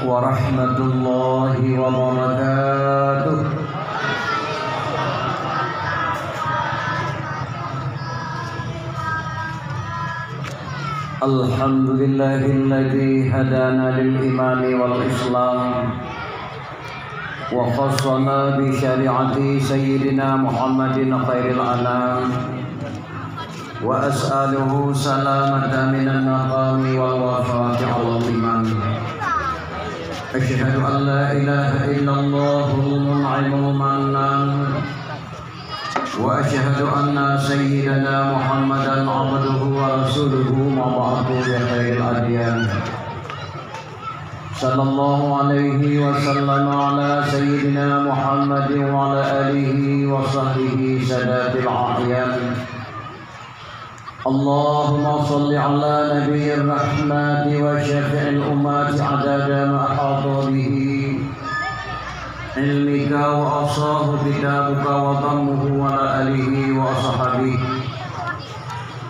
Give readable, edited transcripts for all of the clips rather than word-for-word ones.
warahmatullahi wabarakatuh. Alhamdulillahilladzi hadana lil imani wal islam wa khassana bi syari'ati sayyidina Muhammadin khairil anam wa as'aluhu salamatan minan naqami wal wafati al iman. Asyhadu an la ilaha illallahul mun'imul mannan wa asyhadu anna sayyidana Muhammadan abduhu wa rasuluhu mab'athu bi khairil adyan. Sallallahu alaihi wa sallam ala sayyidina Muhammadin wa ala alihi wa sahbihi sadatil a'yan. Allahumma salli ala nabiyyir rahmati wa syafi'il ummati adada ma ahata bihi ilmika wa asahu kitabuka wa dhammuhu wa ala alihi wa sahbihi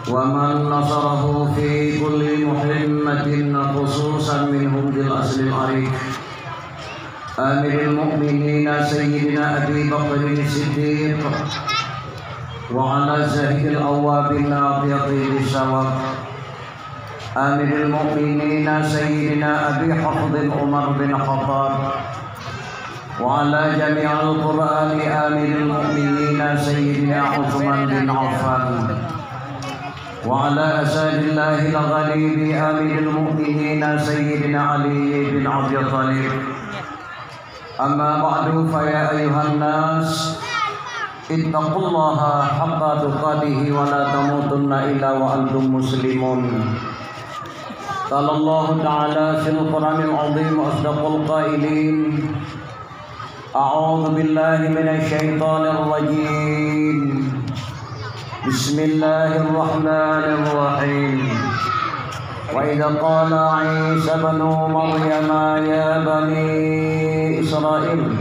wa man nasarahu fi kulli muhimmatin khususan minhum bil asli al-arif amirul mu'minin sayyidina Abi Bakr as-Siddiq wa ala zahidil awwabin nabiyati bisawab amirul mu'minin sayyidina Abi Hafdh Umar bin Khattab wa ala jami'il qur'ani amirul mu'minin sayyidina Uthman bin Affan wa ala asadillahil ghalibi amirul mu'minin sayyidina Ali bin Abi Thalib. Amma ba'du, fa ya ayuhan nas ittaqullaha haqqa tuqatih wa la tamutunna illa wa antum muslimun. Qala Allah ta'ala fil Qur'anil 'azim asdaqul qailin. A'udzu billahi minasy syaithanir rajim. Bismillahirrahmanirrahim. Wa idza qala 'Isa ibnu Maryam ya bani Israil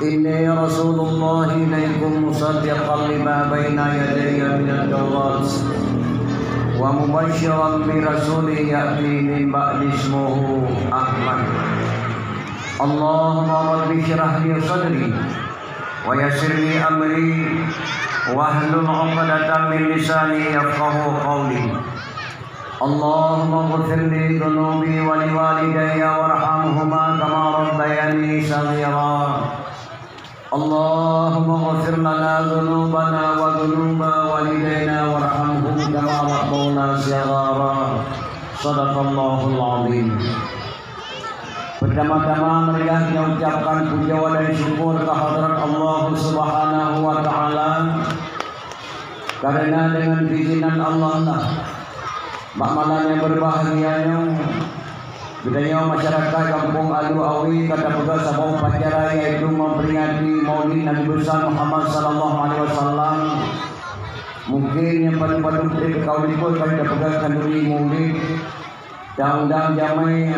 inni rasulullah ilaikum musaddiqan lima baina yadayya minat tawrat wa mubasysyiran bi rasulin ya'ti min ba'di ismuhu Ahmad. Allahumma rabbi shrah li sadri wa yassir li amri wahlul 'uqdatam min lisani yafqahu qawli. Allahumma ighfir li dhunubi wa li walidayya warhamhuma kama rabbayani shaghira. Allahumma ighfir lana dhunubana wa dhunuba walidayna warhamhum kama rabbawna shighara. Shadaqallahul 'azim. Pertama-tama marilah kita ucapkan puja dan syukur kehadirat Allah Subhanahu wa taala, karena dengan bizinan Allah lah malam yang berbahagianya budaya masyarakat kampung Alu Awi kata pegas sabau pacara yaitu memperingati Maulid Nabi besar Muhammad sallallahu alaihi wasallam. Mungkin yang paling kau ikut kami dapat pegas kanduri Maulid undang jamai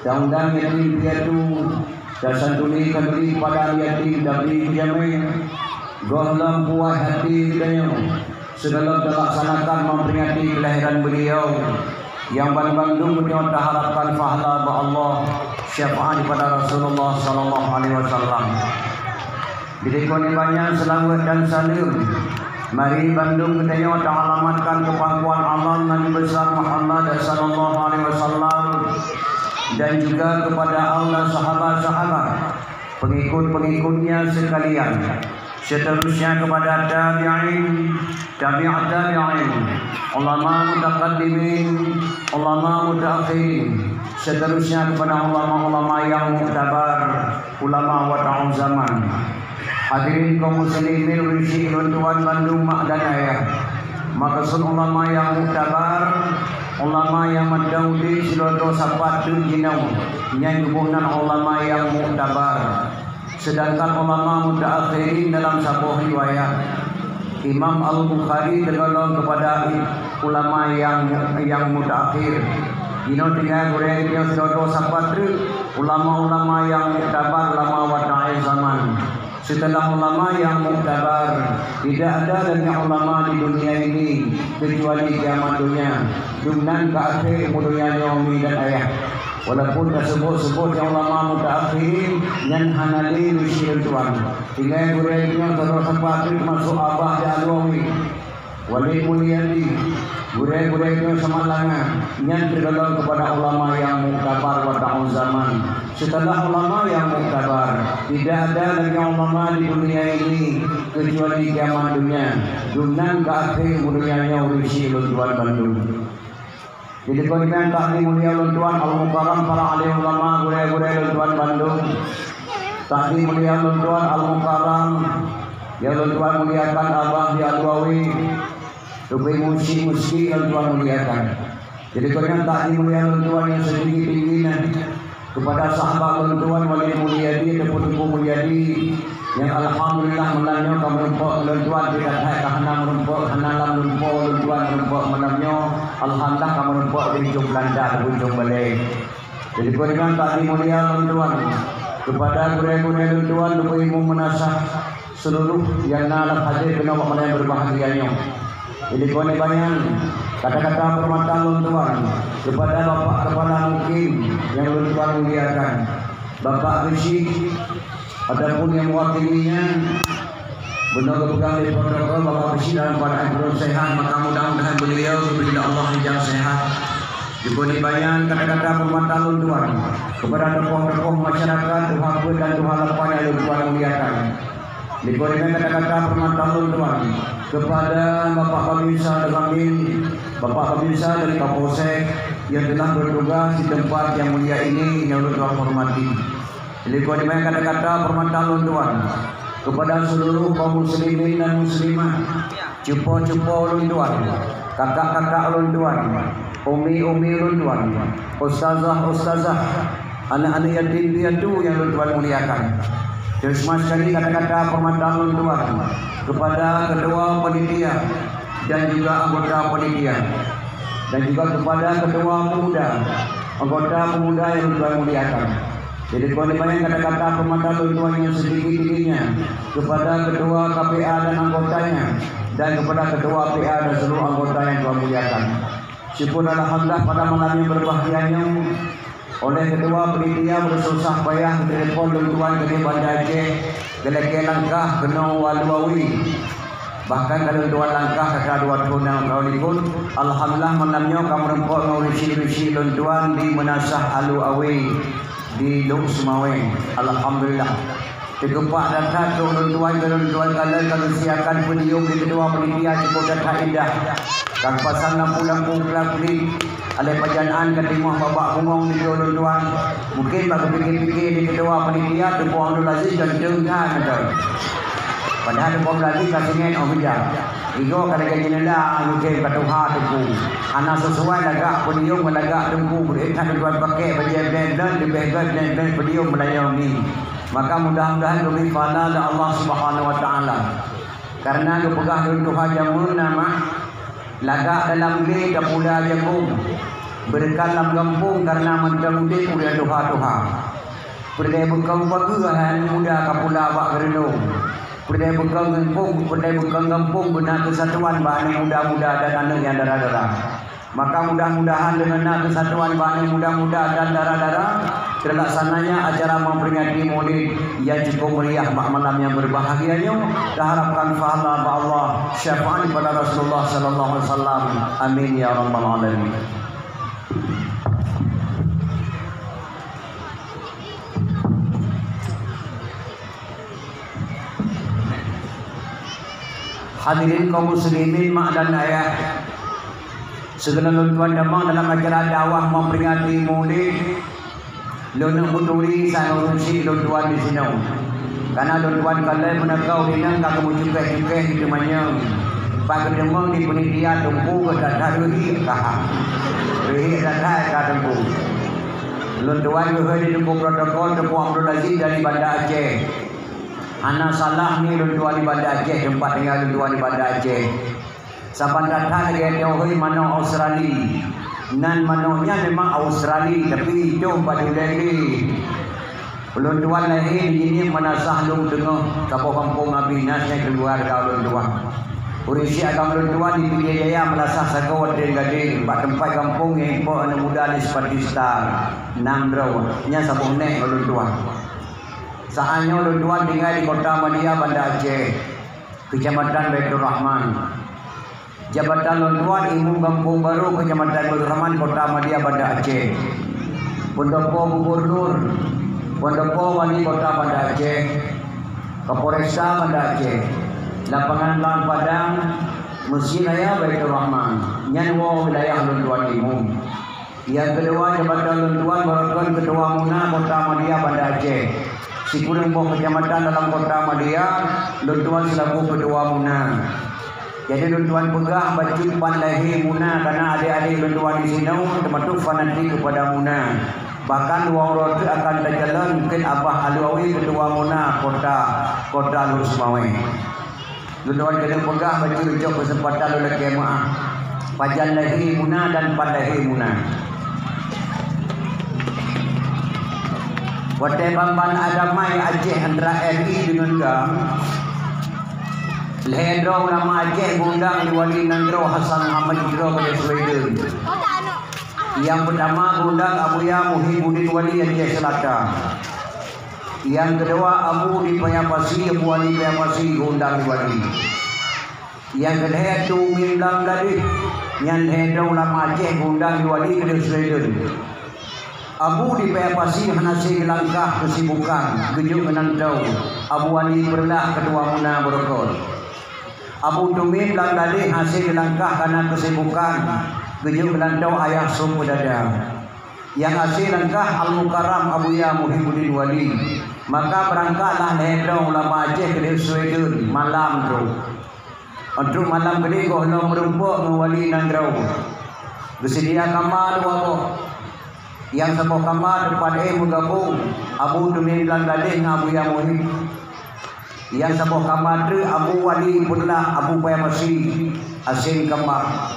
undang yatim piatu dan santuni kanduri pada yatim dabri jamai gohlam buah hati kita segala terlaksanakan memperingati kelahiran beliau yang Bandung punya harapkan pahala Allah syafaat kepada Rasulullah sallallahu alaihi wasallam. Dikoni banyak selawat dan salam. Mari Bandung kita alamatkan kepangkuan Allah Nabi besar Muhammad sallallahu alaihi wasallam dan juga kepada Allah sahabat-sahabat pengikut-pengikutnya sekalian. Seterusnya kepada tabi'in, tabi'at tabi'in, ulama mutaqaddimin, ulama mutaakhirin. Seterusnya kepada ulama-ulama yang muktabar, ulama wata'un zaman. Hadirin kaum muslimin wisi tuan Bandung mak dan ayah. Maksud ulama yang muktabar, ulama yang mendaudi siloto sapat dun jinau, nyai hubungan ulama yang muktabar. Sedangkan ulama mutaakhirin dalam sebuah riwayat Imam Al-Bukhari tergolong kepada ulama yang mutaakhir. Ino tinggal goreng yang sudah sahabat ulama-ulama yang muktabar, ulama wata'il zaman. Setelah ulama yang muktabar, tidak ada lagi ulama di dunia ini kecuali kiamat dunia. Dumnan ke akhir dunia Nabi dan ayah. Walaupun tersebut-sebut yang ulama mutaakhirin yang hanali wisir tuan. Tinggal gurainya terus sempat masuk Abah Jalwawi. Wali Mulyadi. Gurai-gurainya semalangan yang tergolong kepada ulama yang muktabar wa ta'un zaman. Setelah ulama yang muktabar, tidak ada lagi ulama di dunia ini kecuali kiamat dunia. Dunan ke akhir mulianya urisi luntuan Bandung. Jadi komitmen taklim mulia luntuan Al-Mukarram para alim ulama gurai-gurai luntuan Bandung. Taklim mulia luntuan Al-Mukarram yang luntuan muliakan Abah Jalwawi. Tupai musi yang Tuhan muliakan. Jadi komitmen taklim mulia luntuan yang setinggi-tingginya kepada sahabat Tuhan Wali Mulyadi ataupun Ibu Mulyadi yang alhamdulillah menanya kamu rumpuk Tuhan tidak hai kahana merumpuk hanalam rumpuk Tuhan merumpuk menanya alhamdulillah kamu rumpuk di ujung Belanda di ujung balik. Jadi komitmen taklim mulia Tuhan kepada guru-guru Tuhan untuk ilmu menasah seluruh yang nalar hadir kena yang berbahagianya. Jadi komitmen banyak kata-kata permata Tuhan kepada Bapak Kepala Mukim yang Tuhan muliakan, Bapak Rishid ataupun yang mewakilinya, benar kepegang di protokol Bapak Rishid dalam keadaan belum sehat, maka mudah-mudahan beliau diberi Allah yang sehat. Diberi banyak kata-kata permata Tuhan kepada tokoh-tokoh masyarakat Tuhan dan Tuhan lepas yang Tuhan muliakan. Diberikan kata-kata permata Tuhan kepada Bapak Babinsa Amin, Bapak Babinsa dari Kapolsek yang telah bertugas di tempat yang mulia ini yang Tuhan hormati. Diberikan kata-kata permata Tuhan kepada seluruh kaum muslimin dan muslimah, cupo-cupo Tuhan, kakak-kakak Tuhan, umi-umi Tuhan, ustazah-ustazah, anak-anak yatim piatu yang Tuhan muliakan. Terus sekali kata-kata permata Tuhan kepada ketua panitia dan juga anggota panitia dan juga kepada ketua pemuda, anggota pemuda yang Tuhan muliakan. Jadi banyak kata-kata permata Tuhan yang sedikit-sedikitnya kepada ketua KPA dan anggotanya dan kepada ketua PA dan seluruh anggota yang Tuhan muliakan. Syukur alhamdulillah pada malam yang berbahagianya oleh ketua panitia bersusah payah telepon Tuan ke Banda Aceh, gelek langkah kena Walwawi. Bahkan kalau Tuan langkah kakak dua tahun yang kau ikut, alhamdulillah malamnya kamu rempok ngurisi Tuan di Menasah Alu Awi di Luk Semaweng. Alhamdulillah. Kegempak dan satu Tuan kalau siakan beliau di ketua panitia cukup dan indah. Kang pasang lampu-lampu kelap-kelip alai pajanaan ketimah babak bungong di Tuan. Mungkin bagi fikir-fikir di ketua panitia tu Puan Abdul Aziz dan dengar kata. Padahal Puan Abdul Aziz katanya bijak. Igo kada jenela mungkin katuha tu. Anak sesuai lagak beliau melagak tunggu beretan Tuan pakai baju dan di beg dan beliau melayani. Maka mudah-mudahan demi pahala Allah Subhanahu wa taala. Karena kepegah Tuhan jamun nama lagak dalam gede pula jagung berkalam kampung karena mentang-mentang udah doha-doha perdai bekang baguhan muda kapula awak gerendong perdai bekang kampung benar kesatuan bahane muda-muda dan anak yang darah-darah. Maka mudah-mudahan dengan kesatuan bahane muda-muda dan darah-darah terlaksananya acara memperingati Maulid yang cukup meriah malam yang berbahagianya. Diharapkan pahala Allah syafaat pada Rasulullah sallallahu alaihi wasallam. Amin ya rabbal alamin. Hadirin kaum muslimin mak dan ayah, segala tuan damang dalam acara dakwah memperingati Maulid. Lona muturi saya urusi tuan di sini. Karena tuan kalau menakau dinang kagak muncul-muncul itu banyak. Pak demang di penitia tumpu ke daruhi kah. Rehi datang ke tumpu. Tuan juga di tumpu protokol tumpu Abdul Aziz dari Banda Aceh. Anak salah ni tuan di Banda Aceh, tempat tinggal tuan di Banda Aceh. Saban datang lagi jauh mana Australia. Nan manonya memang Australia tapi itu pada lagi. Belum tuan lahir di sini Menasah Lung Tengah, kampung Abinas yang keluar kalau tuan. Urisi agam luntuan di pinggir jaya melasah sago wadring gading bak tempat kampung yang po anak muda di seperti star Nandro nya sabuh nek luntuan. Saatnya luntuan tinggal di kota Madia Banda Aceh, Kecamatan Baitur Rahman. Jabatan luntuan Ibu Kampung Baru Kecamatan Baitur Rahman Kota Madia Banda Aceh. Pendopo Gubernur, Pendopo Wali Kota Banda Aceh, Kapolresta Banda Aceh. Lapangan Lang Padang, Mesin Raya Baitur Rahman, Nyanwa wilayah Luntuan Imum. Yang kedua Jabatan Luntuan merupakan Ketua Muna Kota Madia Banda Aceh. Sikuremboh Kecamatan dalam Kota Madia, Luntuan selaku Ketua Muna. Jadi Luntuan pegah baju pandahi Muna karena adik-adik Luntuan di sini termasuk fanatik kepada Muna. Bahkan dua orang itu akan berjalan mungkin Abah Alwawi Ketua Muna Kota Lurus Mawai. Luntuan kena pegah baju rujuk kesempatan oleh jemaah Pajan Lahi Muna dan Pandahi Muna. Watai Bamban Adamai Aceh antara RI dengan GAM. Lehendro nama Aceh gundang Wali Nandro Hasan Muhammad Jiro pada Sweden. Yang pertama gundang Abuya Muhyiddin Wali Aceh Selatan. Yang kedua Abu di Payapasi, Abu Wali Payapasi gundang Wali. Yang kedua Tumin Lang Gadis, yang kedua ulama Aceh gundang Wali ke Sweden. Abu di Payapasi hanasi langkah kesibukan, gejuk menantau. Abu Wali berlah Ketua Muna Berkot. Abu Tumin Lang Gadis hasil langkah karena kesibukan, gejuk menantau ayah sum pedada. Yang hasil langkah Al-Mukarram Abuya Muhyiddin Wali. Maka berangkatlah lehendro ulama Aceh ke Sweden malam tu. Untuk malam ini kau nak merumpuk Wali Nandro. Bersedia kamar dua. Yang sebuah kamar depan bergabung Abu Tumin Lang Gadis Abuya Muhyiddin. Yang sebuah kamar tu Abu Wali punlah Abu Payapasi asin kamar.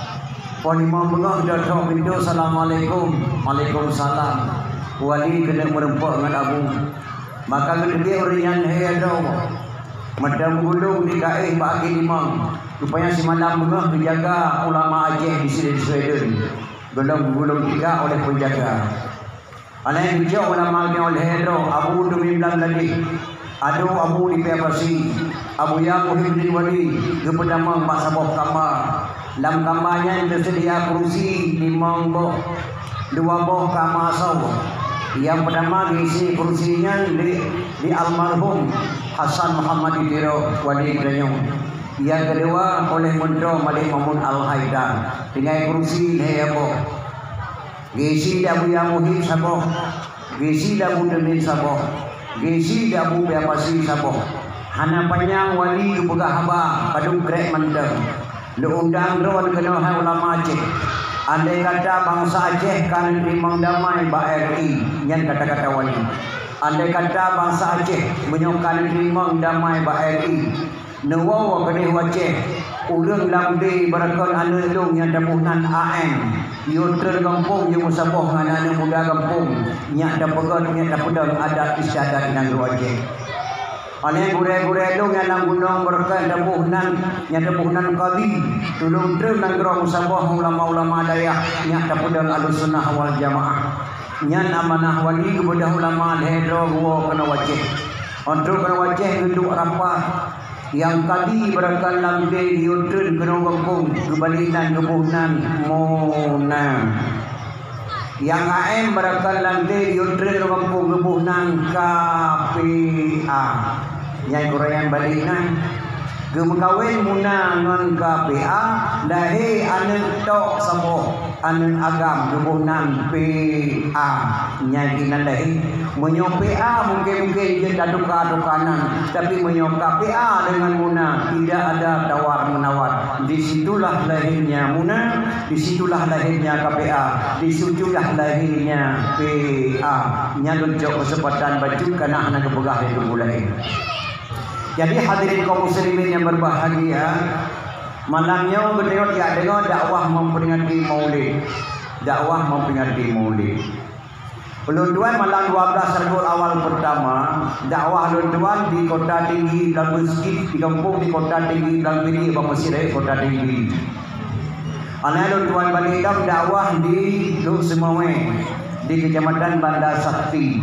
Ponimah bengok datuk pintu Assalamualaikum. Waalaikumsalam. Wali kena merumpuk dengan Abu. Maka kedua orang yang ada madam gulung di kaih bagi limang supaya si malam bengah dijaga ulama Aceh di sini di Sweden. Gulung tiga oleh penjaga. Anak yang bijak ulama oleh Hedro Abu Tumin Lang Gadis. Adu Abu di Payapasi, Abuya Muhyiddin Wali kepada Mak Sabah kamar. Dalam kamarnya tersedia kursi 5 boh, 2 boh kamar saw. Yang pertama diisi kursinya di almarhum Hasan Muhammad Idiro Wali Kenyong. Yang kedua oleh Menteri Malik Mahmud Al-Haidar. Tinggal kursi boh. Diisi Abuya Muhyiddin Sabah, diisi Abu Tumin Sabah. Gisi Abu Payapasi Sabah. Hana panjang wali pegah haba kadung krek mandang. Lu undang ron kena ulama Aceh. Andai kata bangsa Aceh kan terima damai ba RI yang kata-kata wali. Andai kata bangsa Aceh menyokkan terima damai ba RI. Nawawa kene Aceh urang lamde barakon anu long yang dapunan AM. Yo tergampung yo musabah ngan anu muda kampung. Nyak da pegon nyak da pedang adat istiadat nang Aceh. Ane gure-gure dong yang nang gunung berkat dapunan nyak dapunan kali. Tulung terus nang gro musabah ulama-ulama daya nyak da pedang Ahlussunnah wal Jamaah. Nyan amanah wali kepada ulama Hedro gua kena Aceh. Untuk kena Aceh duduk rapat yang tadi berangkat lamde diutun kena kampung kebalinan kebunan Mona. Yang AM berangkat lamde diutun kena kampung kebunan KPA. Yang Korean balinan kemekawin Muna ngan KPA dahi anak tok saboh anak agam kebunan PA. Nyakinan dahi menyok PA mungkin dia duka-dukanan, tapi menyok KPA dengan Muna tidak ada tawar-menawar. Disitulah lahirnya Muna, disitulah lahirnya KPA, disitulah lahirnya PA. Nyalun jauh kesempatan baju karena anak kepegah itu mulai. Jadi hadirin kaum muslimin yang berbahagia, malamnya beliau dengar dakwah memperingati Maulid. Dakwah memperingati Maulid. Lunduan malam 12 Rabiul Awal pertama, dakwah lunduan di Kota Tinggi dan masjid di kampung di Kota Tinggi dan Bini bang masjid Kota Tinggi. Anak lunduan balik dakwah di Luk Semawe di Kecamatan Bandar Sakti.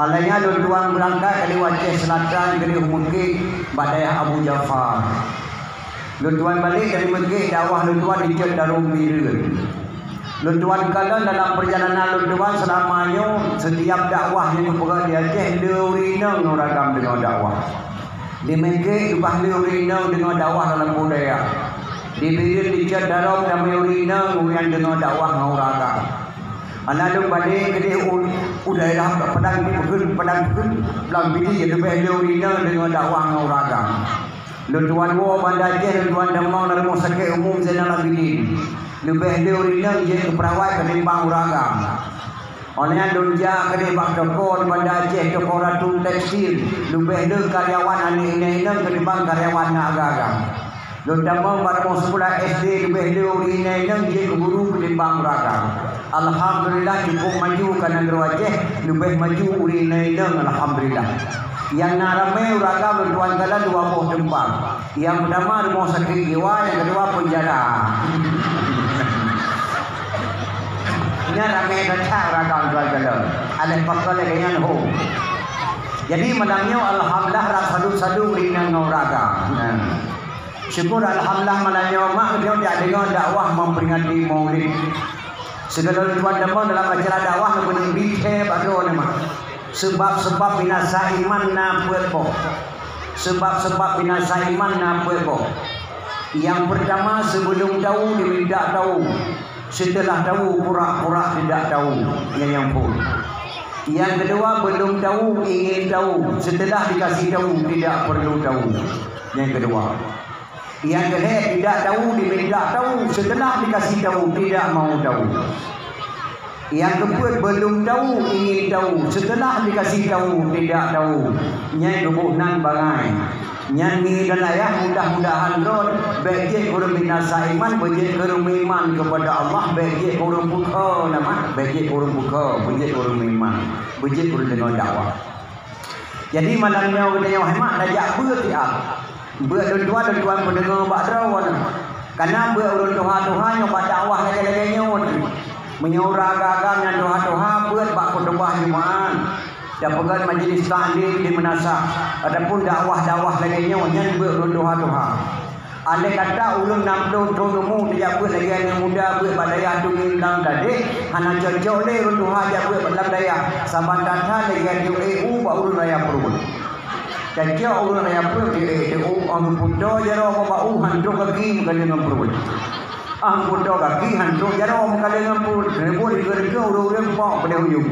Alanya lunduan berangkat dari Aceh Selatan dari Mekah Badai Abu Jafar. Lunduan balik dari Mekah dakwah lunduan di Darul Biru. Lunduan kala dalam perjalanan lunduan selamanya setiap dakwah yang bergerak di Aceh diurinang ragam dengan dakwah. Di Mekah lepas diurinang dengan dakwah dalam budaya. Di Biru di Darul dan diurinang dengan dakwah ragam. Anak lu balik ke udara pedang belang bini jadi diurinang dengan dakwah ragam. Lunduan wo Bandar Aceh lunduan Damau dan rumah sakit umum Zainal Abidin. Lebih diurinang je ke perawat kenimbang ragam. Oleh dunja kenimbang toko di Bandar Aceh toko Ratu Tekstil. Lebih de karyawan ini kenimbang karyawan agak-agak. Lundamang pada sekolah SD lebih diurinang je ke guru kenimbang ragam. Alhamdulillah cukup maju kerana Aceh lebih maju urinang alhamdulillah. Yang naramai ragam lunduan kala 20 tempat. Yang pertama rumah sakit jiwa, yang kedua penjara. Ini ramai kacau ragam kala. Ada pakal dengan ho. Jadi malamnya alhamdulillah sadu-sadu urinang ragam. Syukur alhamdulillah malamnya mak dia dengan dakwah memperingati Maulid. Segala tuan demam dalam acara dakwah benar dikhe bado nama. Sebab-sebab binasa iman na puepo. Sebab-sebab binasa iman na puepo. Yang pertama sebelum tahu tidak tahu. Setelah tahu pura-pura tidak tahu. Yang pun. Yang kedua belum tahu ingin tahu. Setelah dikasih tahu tidak perlu tahu. Yang kedua. Yang ketiga tidak tahu diminta tahu. Setelah dikasih tahu tidak mau tahu. Yang keempat belum tahu ingin tahu. Setelah dikasih tahu tidak tahu. Nyai dubuhnan bangai. Nyanyi dan ayah mudah-mudahan rod. Bejek kurang binasa iman. Bejek kurang iman kepada Allah. Bejek kurang buka nama. Bejek kurang buka. Bejek kurang iman. Bejek kurang dengan dakwah. Jadi malamnya kita hemat dajak bertiap. Berduan-duan pendengar bakdrawan. Karena berduan-duan yang dakwah lagi-laginya. Menyuruh agak-agak yang doa-doa buat bak khutbah Jumaat. Dan pegang majlis taklim di Menasah. Adapun dakwah-dakwah lainnya yang berdoa-doa. Andai kata ulun 60 tahun umur dia buat lagi yang muda buat badaya tu hilang tadi. Hana cocok le doa dia buat dalam daya. Saban data lagi yang EU ba ulun raya perut. Cocok ulun raya perut di EU ang puto jero ba hantu kaki dengan perut. Ang puto kaki hantu jaro dengan perut. Repot digerga urang pok pada ujung.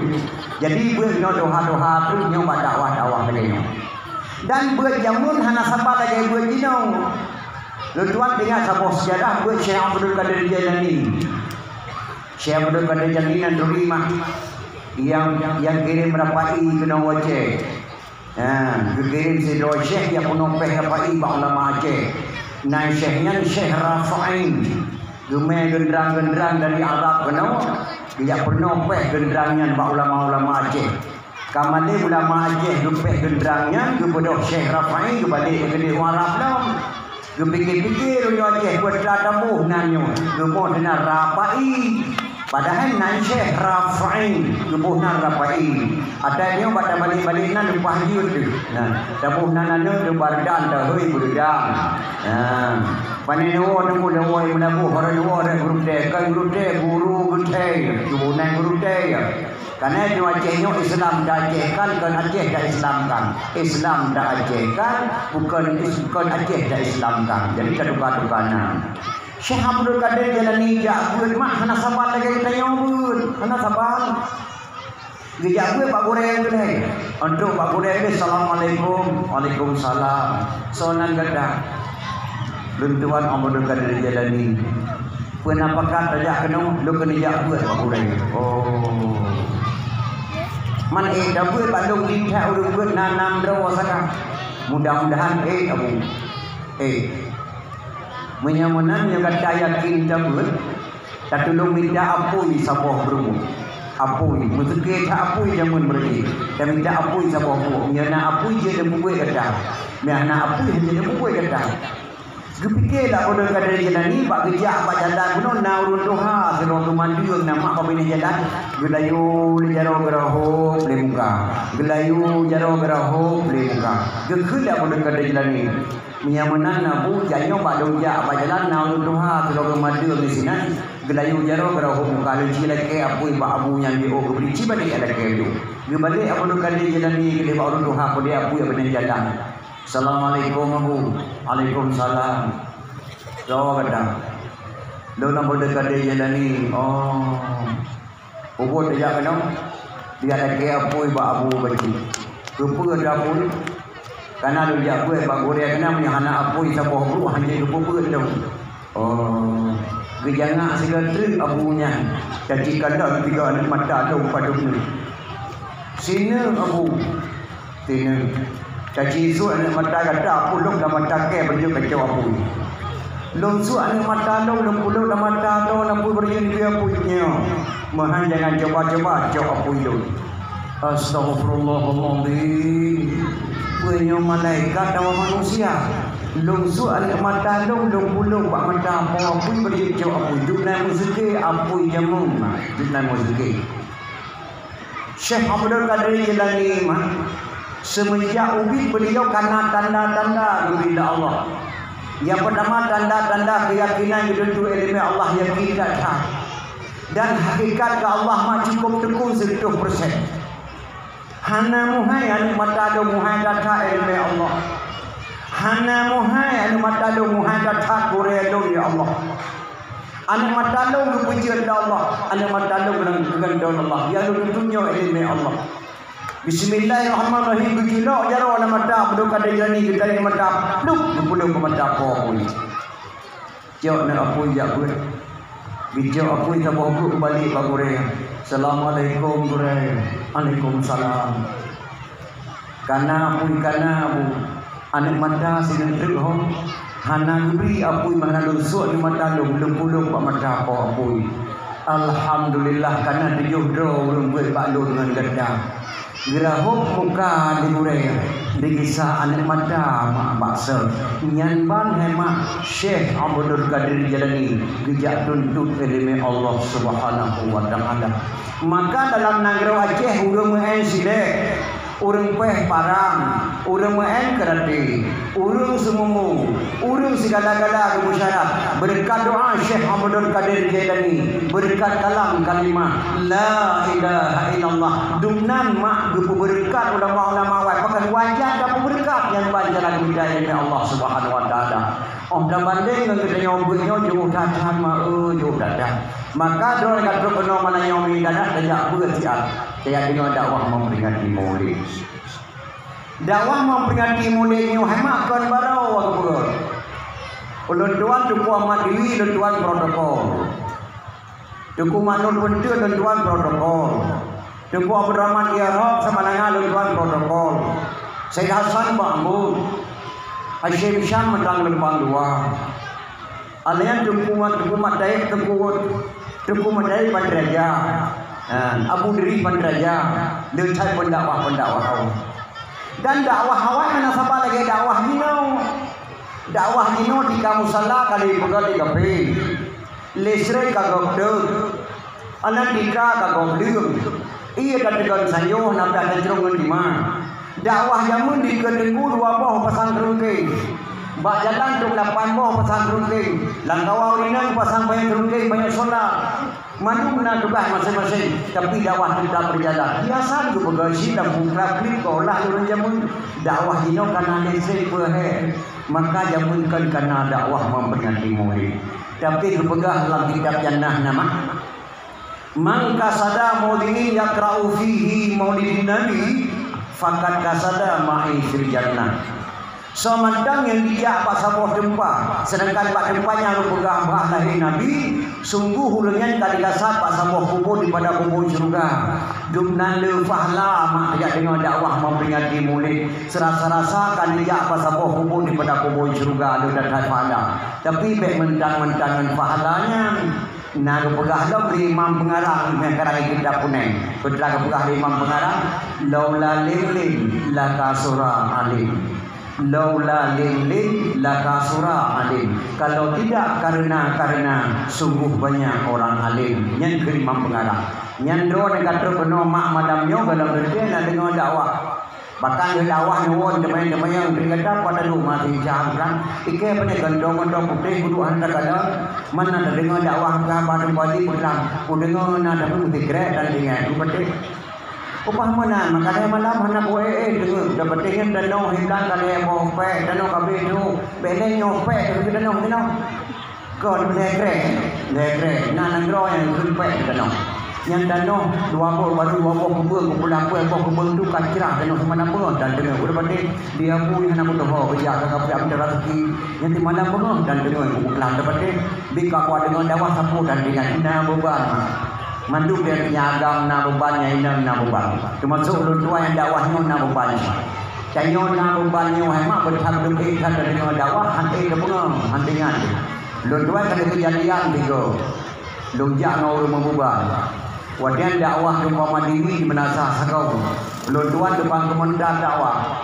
Jadi buat doa-doa tu yang dakwah-dakwah lainnya. Dan buat jamun hana sabar lagi buat jinau. Lunduan dengan sebuah sejarah buat Syekh Abdul Qadir Jailani. Syekh Abdul Qadir Jailani dan Rumah yang kirim rapai ke Aceh. Kirim si dua Syekh yang penumpah rapai bang ulama Aceh. Nah Syekhnya Syekh Rafain. Gemai genderang-genderang dari Arab kenal. Dia penumpah genderangnya bang ulama-ulama Aceh. Kamane ulama Aceh lumpeh genderangnya kepada Syekh Rafain kembali ke Arab dah. Gepikir-pikir orang Aceh buat tamu nanyo, gemoh dengan rapai. Padahal nan Syekh Rafain gemoh nan rapai. Ada dia pada balik-balik nan lupa hiu tu. Nah, tamu nan tu bardan dah hoi budang. Panino nemu dawai menabu harayo ada guru teh, kan guru teh guru teh, guru teh. Karena di Acehnya Islam dah Acehkan, bukan Aceh dah Islamkan. Islam dah Acehkan, bukan Aceh dah Islamkan. Jadi kedua-duanya. Syekh Abdul Qadir Jailani buat mak hana sabar lagi kita nyobut, hana sabar. Gejak gue Pak Goreng tu deh. Untuk Pak Goreng ni Assalamualaikum, Waalaikumsalam. Soalan gada. Luntuan Abdul Qadir Jailani. Penampakan tajak kena, lu kena jak buat Pak Goreng. Oh. Man dah buat Bandung lihat urut buat nanam draw sana. Mudah-mudahan abu. Menyamunan yang kata yakin dah buat. Tak tolong minta apa di sabah berumu. apui muzikir tak apui jamun beri dan minta apui siapa aku dia nak apui je dia buat kata dia nak apui je dia buat kata fikirlah pada kadang jalan ni bak kerja bak jalan kuno na urun doha seru mandiung nama apa bini jalan gelayu jaro geraho boleh muka gelayu jaro geraho boleh muka gekula pada kadang jalan ni menyamanan nabu janyo bak doja bak jalan na urun doha seru mandiung di sini gelayu jaro geraho muka leci lagi apui bak abu yang di oh beri cibat dia ada ke tu gebalik apa kadang jalan ni ke bak urun doha pada apui bini jalan. Assalamualaikum Abu. Waalaikumsalam. Jawa kata. Lo nak berdekat dia jalan ni. Oh. Pukul dia kena. Dia ada ke apoi ba abu beci. Rupa ada apoi. Karena lu dia apoi ba goreng kena punya anak apoi siapa guru hanya rupa tu. Oh. Gejana sekali abunya. Jadi kadang tiga anak mata tu pada ni. Sini Abu. Sini. Caci isu anak mata kata pulung dah mata ke berjaya kacau apu. Long su anak mata long pulung dah mata long lampu berjaya dia punya. Mahan jangan coba-coba kacau apu itu. Astagfirullahaladzim. Punya malaikat dan manusia. Long su anak mata long pulung bak mata apu berjaya kacau apu. Dunia musik apu jamun. Dunia musik. Syekh Abdul Qadir Jilani semenjak ubit beliau karena tanda-tanda bila Allah. Yang pertama tanda-tanda keyakinan itu ilmu Allah yang kita tahu. Dan hakikat ke Allah mak cukup tekun 100%. Hana muhai anu mata do muhai data ilmu Allah. Hana muhai anu mata do muhai data Korea do ya Allah. Anu mata do puji Allah, anu mata do dengan Allah. Yang tunjuk ilmu Allah. Bismillahirrahmanirrahim. Begilok jaro nak mata bedok ada jani kita ni mata. Luk pulung ke mata apa pun. Jauh nak apa jak pun. Bijak apa kita bawa balik ke Korea. Assalamualaikum Korea. Waalaikumsalam. Karena abu anak mata sini teruk. Hana beri apu mana lusuk di mata lu pulung ke mata apa apu. Alhamdulillah karena 7 draw belum buat balu dengan gedang. Gerahuk muka di Korea di kisah anak mata mak baksa nyan ban hemat Syekh Abdul Qadir Jilani gejak tuntut ilmu Allah Subhanahu wa taala. Maka dalam negara Aceh urang main silek, urang peh parang, urang main kerati, urang semumu, urang segala-gala kemusyarat. Berkat doa Syekh Abdul Qadir Jilani, berkat kalam kalimah la ilaha illallah. Dumnan mak gupu berkat ulama-ulama wai pakai wajah dan berkat yang banjaran hidayah Allah Subhanahu wa taala. Om dah banding dengan kita nyobanya jauh datang jauh datang. Maka doa kata kena mana yang minat sejak bersiap. Saya dengan dakwah memperingati Maulid. Dakwah memperingati Maulid ni hemat kan barau aku. Ulun tuan tuku amat dewi ulun tuan protokol. Tuku manul pentu ulun tuan protokol. Tuku Abdul Rahman Iarab sama dengan ulun tuan protokol. Syed Hasan Bambun. Hashim Syam mentang lempang dua. Alian tuku mat daik tuku mat daik Pandraja. Abu Diri Pandraja. Lencai pendakwah. Dan dakwah awak mana siapa lagi dakwah Nino. Dakwah Nino di Kamusala kali pegal di kafe. Lesre kagok deg. Anak dika kagok deg. Ia katakan sayo nampak kecerungan di mana. Dakwah jamun di kedengku 2 boh pasang kerungking. Bak jalan tu 8 boh pasang kerungking. Langkawau ini pasang banyak kerungking, banyak solat. Manu benar tugas masing-masing. Tapi dakwah tetap berjalan. Biasa tu bergaji dan buka klik lah turun jamun. Dakwah ini karena lesai perhe. Maka jamunkan karena dakwah memperingati Maulid. Tapi berpegang dalam kitab jannah nama. Man kasada maulidin yakra'u fihi maulidin nabi fakat kasada ma'i fil jannah. Semandang yang dijak pak sabuh tempat, sedangkan pak tempatnya lu pegang bah lahir Nabi, sungguh hulungan kali kasat pak sabuh kubur di pada kubur syurga. Dumnan le fahla mak ajak dengan dakwah memperingati Maulid. Serasa-rasa kan dijak pak sabuh kubur di pada kubur syurga lu dan fahla. Tapi baik mentang-mentangan fahlanya Nah, kepegah lo imam pengarang yang karang kita puneng. Putra kepegah imam pengarang, laula lilin laka surah alim. Laula lilin laka surah alim. Kalau tidak karena sungguh banyak orang alim. Yang ke imam pengarang. Yang dua kata kena mak madamnya kalau berarti nak dengar dakwah. Bahkan dakwah nyuwun teman-teman yang berkata pada rumah dijamkan ike punya gendong-gendong putih kudu anda kada mana ada dengar dakwah pada pagi pulang dengar nada pun digrek dan dengan betul upah mana makanya malam anak dengar dapat dengan danau hilang kali mau pe danau kabe itu belen nyope itu danau kon negre nah nangro yang kun pe danau yang danau dua kebun kumpulan kebun tu kacirah danau mana pun dan dengar udah berarti dia pun yang nak tahu kerja kakak punya rezeki yang di mana pun dan dengar kumpulan berarti bika kuat dengan dakwah sapu dan dengan ina beban manduk dia nyagam na bebannya ina na beban termasuk lu tua yang dakwahnya na beban canyo na bebannya hemat bertam demi kan dengan dakwah hanti ke bunga hantingan lu tua kan kejadian tiga lu jangan orang beban wadian dakwah umpama diri di menasah sakau peluntuan depan kementerian dakwah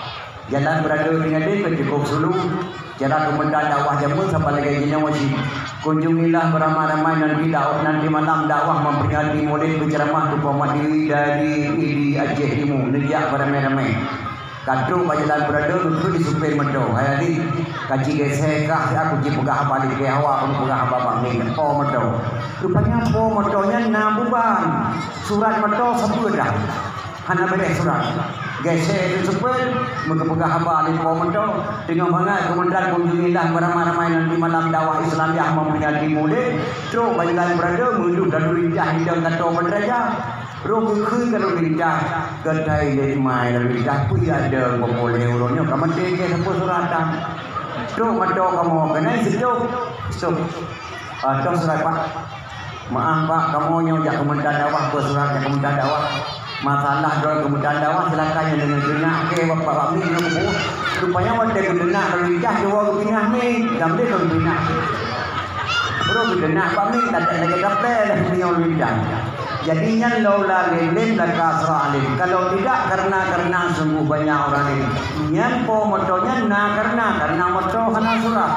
jalan berada dengan dia cukup sulu jalan kementerian dakwah jamun sampai lagi gini wajib kunjungilah beramai-ramai nanti malam dakwah memperingati maulid berceramah umpama diri dari Idi Aceh Timur nejak beramai-ramai kadru jalan berada itu di supir medo hari kaji gesekah aku ji pegah balik ke awak aku pegah babak ni po medo rupanya po medonya nabuban surat medo sebut dah hana beri surat gesek itu supir muka pegah balik po medo dengan bangai kementerian kunjungilah beramai-ramai nanti malam dakwah Islam yang memperingati maulid terus jalan berada menuju dan rijah hidang kata penderajah Rogo khơi kalau lidah kedai dari mai lidah pun ada boleh urunnya kamu deke sampai suratan tu mado kamu kena sejuk stop atau surat pak maaf pak kamu nyojak kementerian dakwah ke surat kementerian dakwah masalah doa kementerian dakwah silakan yang dengan jenak ke bapak kami nak rupanya ada kedenak lidah dua kepinah ni gambar kepinah rogo kedenak kami tak ada lagi dapat dah punya lidah. Jadinya laula lilin laka alim. Kalau tidak karena sungguh banyak orang ini. Yang po motonya karena moto hana surah.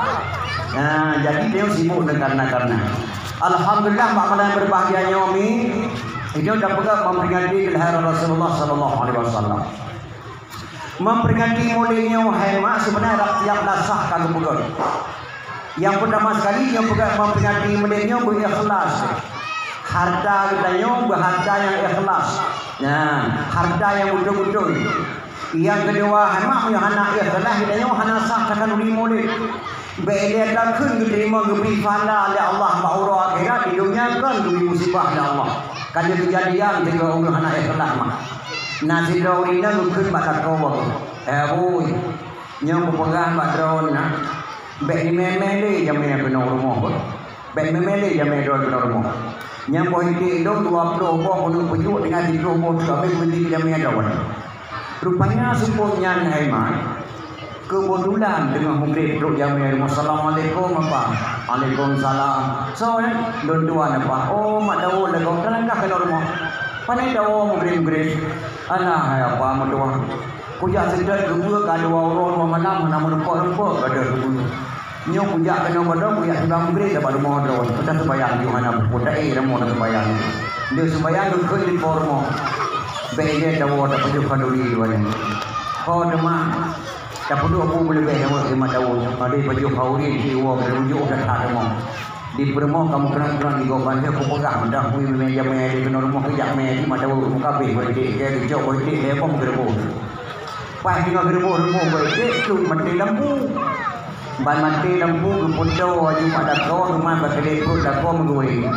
Nah, jadi dia sibuk dengan karena. Alhamdulillah Pak Malan berbahagianya Umi. Ini sudah pegang memperingati kelahiran Rasulullah sallallahu alaihi wasallam. Memperingati maulidnya wahai mak sebenarnya tiap nasah kalau pegang. Yang pertama sekali yang pegang memperingati maulidnya berikhlas. Harta kita berharta yang ikhlas. Nah, harta yang betul-betul. Yang kedua, hamak yang anak ikhlas kita hana sah takkan uli maulid. Bila takkan diterima geberi pahala oleh Allah ma'ura akhirat di dunia kan diberi musibah oleh Allah. Kan kejadian jika orang anak ikhlas mak. Nasi daun ini mungkin bakal kau. Boy, yang berpegang bak daun nak. Bek ni memele jamnya kena rumah. Bek memele jamnya kena rumah. Yang politik itu 20 orang penuh pejuk dengan 30 orang tapi berdiri jamiah dawan. Rupanya sepunya Haiman kebetulan dengan murid duduk jamiah rumah. Assalamualaikum apa? Waalaikumsalam. So tuan apa? Oh mak Daud dah kau kelangkah kena rumah. Pandai Daud murid-murid. Alah apa mak Daud. Kujak sedar kedua ke dua orang malam nama rupa-rupa ada kedua. Nyo pujak kena pada pujak sebang beri dapat rumah drone. Kita sembayang di mana pun tak mau nak sembayang. Dia sembayang tu ke di formo. Bege dawo dapat juga duri dua ni. Kau demam. Tak perlu aku boleh bege dawo di mana dawo. Ada baju kauri di luar berunjuk dah tak mau. Di permo kamu kena di goban dia aku pegang dah kui meja di kena rumah kejak meja di mana dawo muka be boleh dia jauh boleh dia pun gerbo. Pas tengah gerbo boleh tu mati lampu. Ban mati lampu ke podo aju pada kau rumah bakal ikut dah kau menggui.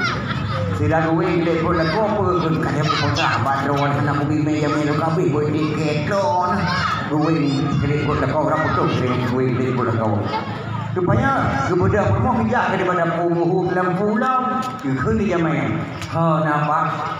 Sila gui ikut dah kau pun kaya poda badron nak bumi meja meja kabi boleh diketon. Gui ikut dah kau berapa tu gui ikut dah kau. Rupanya kemudian rumah bijak daripada penguhul lampu lam ikut dia main. Ha nampak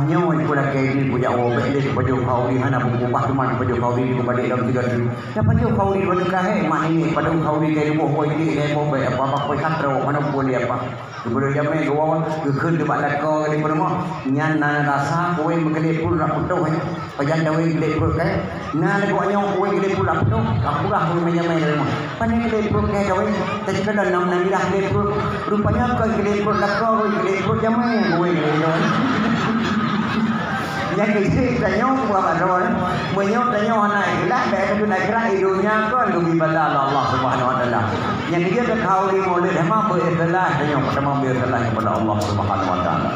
nyoy pula kayak ni punya orang beli baju kauri hana berubah teman baju kauri di kembali dalam 3 ribu. Dapat baju kauri baju kahai mak ini pada kauri kayak ni boh boy ni boh apa apa koi katro mana boleh apa. Kemudian jamai gua keun debat lako kali permo nyan na rasa kowe menggelip pun rak putuh pajan dawe gelip pun kae na le gua nyong kowe gelip pun rak putuh aku dah kowe menyamai dari mo pane gelip pun kae dawe tadi kada nam nang dah gelip pun rupanya kau gelip pun lako kowe gelip pun jamai kowe gelip yang kecil tanya buat apa? Menyok tanya mana? Ilah baik tu nak kira hidupnya kau lebih bela Allah Subhanahu Wa Taala. Yang dia berkau di mulut, hema berikhlas tanya pertama berikhlas kepada Allah Subhanahu Wa Taala.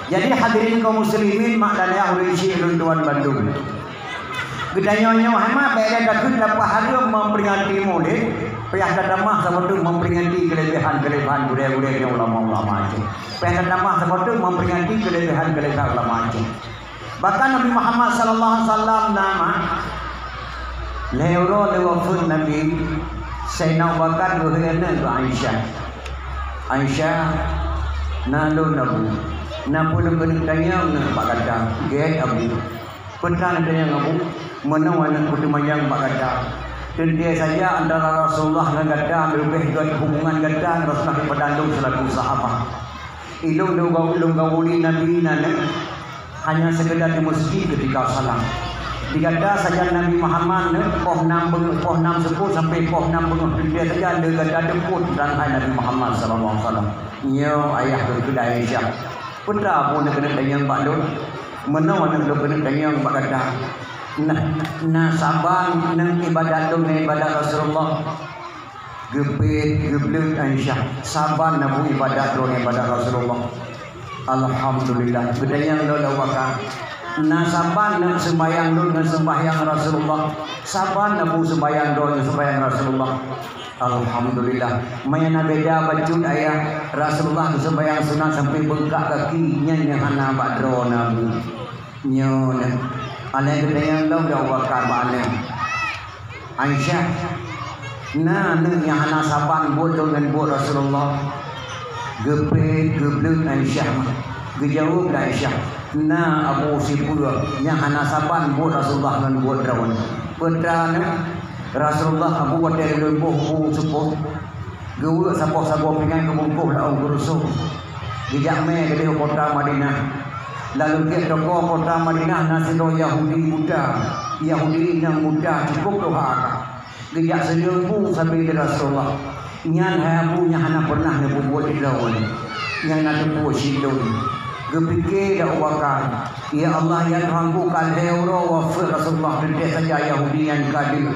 Jadi hadirin kaum muslimin maknanya urisi tuan Bandung. Gedanya hema baik dah kun dapat hari memperingati mulut. Payah damah seperti memperingati kelebihan-kelebihan budaya-budaya yang ulama-ulama itu. Payah damah seperti memperingati kelebihan-kelebihan ulama itu. Bahkan Nabi Muhammad sallallahu alaihi wasallam nama leuro lewafun Nabi Sayyidina Abu Bakar berhena ke Aisyah. Aisyah nalu nabu. Napun kena tanya pak kata, "Get Abu." Pernah tanya Abu, "Mana wana kudu mayang pak kata?" Dan dia saja antara Rasulullah dan Gadang lebih buat hubungan Gadang Rasulullah berdandung selaku sahabat. Ilung gauli Nabi nana hanya sekedar di masjid ketika salam. Digada saja Nabi Muhammad poh 6 sepuluh sampai poh 6 penuh dia saja ada gada deput dan Nabi Muhammad sallallahu alaihi wasallam. Nyo ayah berkedai Aisyah. Putra pun kena tanya Pak Dun. Mana nak kena tanya Pak Gadang. Nah saban nang ibadat tu ibadat Rasulullah gebet Aisyah saban nabu ibadat tu ibadat Rasulullah alhamdulillah gedanya lo lawakan nah saban nang sembahyang tu nang sembahyang Rasulullah saban nabu sembahyang tu sembahyang Rasulullah alhamdulillah mayana beda baju ayah Rasulullah sembahyang sunat sampai bengkak kakinya yang hana badro nabu nyon alai gedaya lo dah wakar balik Aisyah nah yang hana saban buat dengan buat Rasulullah gebet geblut Aisyah gejauh Aisyah nah Abu Sipura yang hana saban buat Rasulullah dan buat rawan putrana Rasulullah Abu Bakar lembuh bu sepuh gewa sapoh-sapoh dengan kebungkuh lau gurusuh dijak me ke kota Madinah. Lalu ke toko kota Madinah nasido Yahudi muda yang muda cukup doa gejak selembu sampai ke Rasulullah nyan habunya hana pernah buat di lawan yang nak buat sidon gepike dak wakar ya Allah yang rangkukan euro wafir Rasulullah dan saja Yahudi yang kadir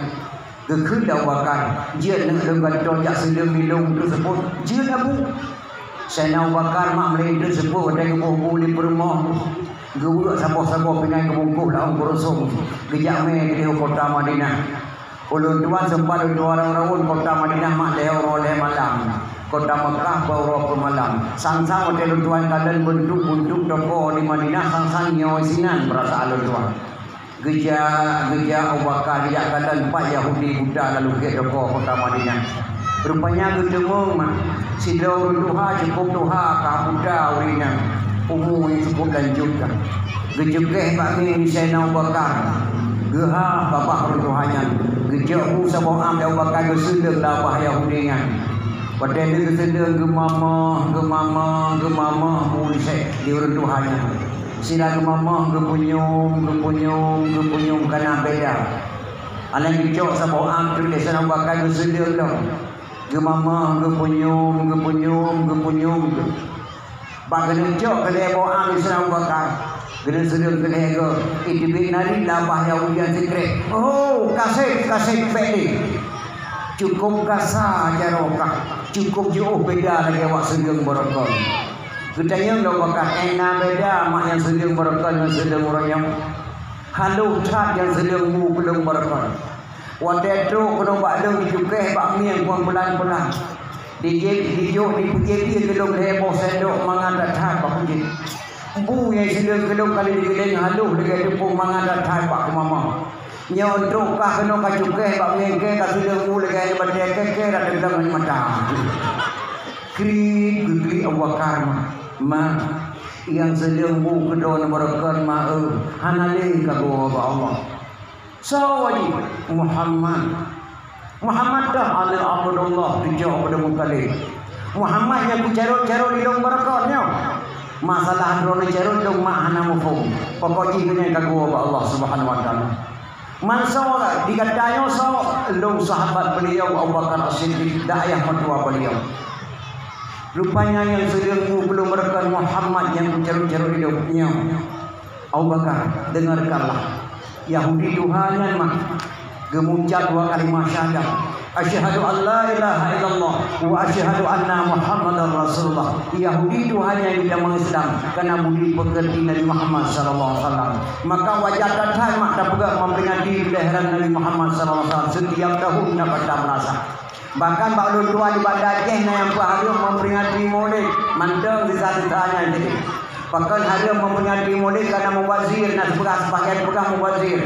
gekun dak wakar dia nak dengan tojak selemilung tersebut dia nabu Sayyidina Abu Bakar mak melenda sebut ada kebuh di perumah guruk sapoh-sapoh dengan kebungkuh laung kurusung gejak me ke kota Madinah ulun tuan sempat dua orang kota Madinah mak leh oleh malam kota Mekah bawa malam sang-sang hotel tuan kalian bentuk toko di Madinah sang-sang nyawa sinan berasa alun tuan gejak Abu Bakar gejak kalian 4 Yahudi budak lalu ke toko kota Madinah rupanya ketemu sidau duha cukup duha kabuda urina umum yang cukup lanjut dah gejek bakmi Sayyidina Abu Bakar geha bapak duhanya gejek bu sabah am Abu Bakar gesendeng dah bah Yahudinya pada dia gesendeng gemama bu di duhanya sila gemama gepunyum kana beda alang gejek sabah am tu Sayyidina Abu Bakar gesendeng dah gemama gepunyum bagana jok kele boang Islam bakar gede sedeng kele go idibik nari labah Yahudian sekret oh kasih pede cukup kasa jarokah cukup jauh beda lagi awak sedeng barokah gedanya ndo bakar enak beda mak yang sedeng barokah dengan sedeng orang yang halu tak yang sedeng mu belum barokah wadah tu kena bakdeng dicukeh bakmi yang pelan-pelan dijuk dipuji gelung heboh sendok mangan datang pak puji bu yang sedang gelung kali digeleng haluh dengan tepung mangan datang pak mama nyontok kah kena kacukeh bakmi ke ka sedang mu dengan badai ke dak dalam mata kri awakar ma yang sedang bu kedon barakan ma hanale ka go Allah sawadi Muhammad dah ala Abdullah dijawab pada mukallaf Muhammad yang ku carut-carut di dong barakatnya. Masalah drone carut dong mak hana mufum. Pokok jingnya kagum Allah Subhanahu wa taala. Manso dikatanya so dong sahabat beliau Abu Bakar As-Siddiq dayah mertua beliau. Rupanya yang sedang belum merekan Muhammad yang ku carut-carut di dongnya. Abu Bakar, dengarkanlah. Yahudi Tuhanan mah gemuncak 2 kalimat syahadat. Asyhadu an la ilaha illallah wa asyhadu anna Muhammadar Rasulullah. Yahudi Tuhan yang tidak mengislam karena budi pekerti Nabi Muhammad sallallahu alaihi wasallam. Maka wajah datang mak tak pegang memperingati kelahiran Nabi Muhammad sallallahu alaihi wasallam setiap tahun dapat merasa. Bahkan Pak Lun tua di Bandar Aceh yang hari memperingati Maulid mandang di satu tanya jadi. Bahkan hari memperingati Maulid karena mubazir nak sebagian pegang mubazir.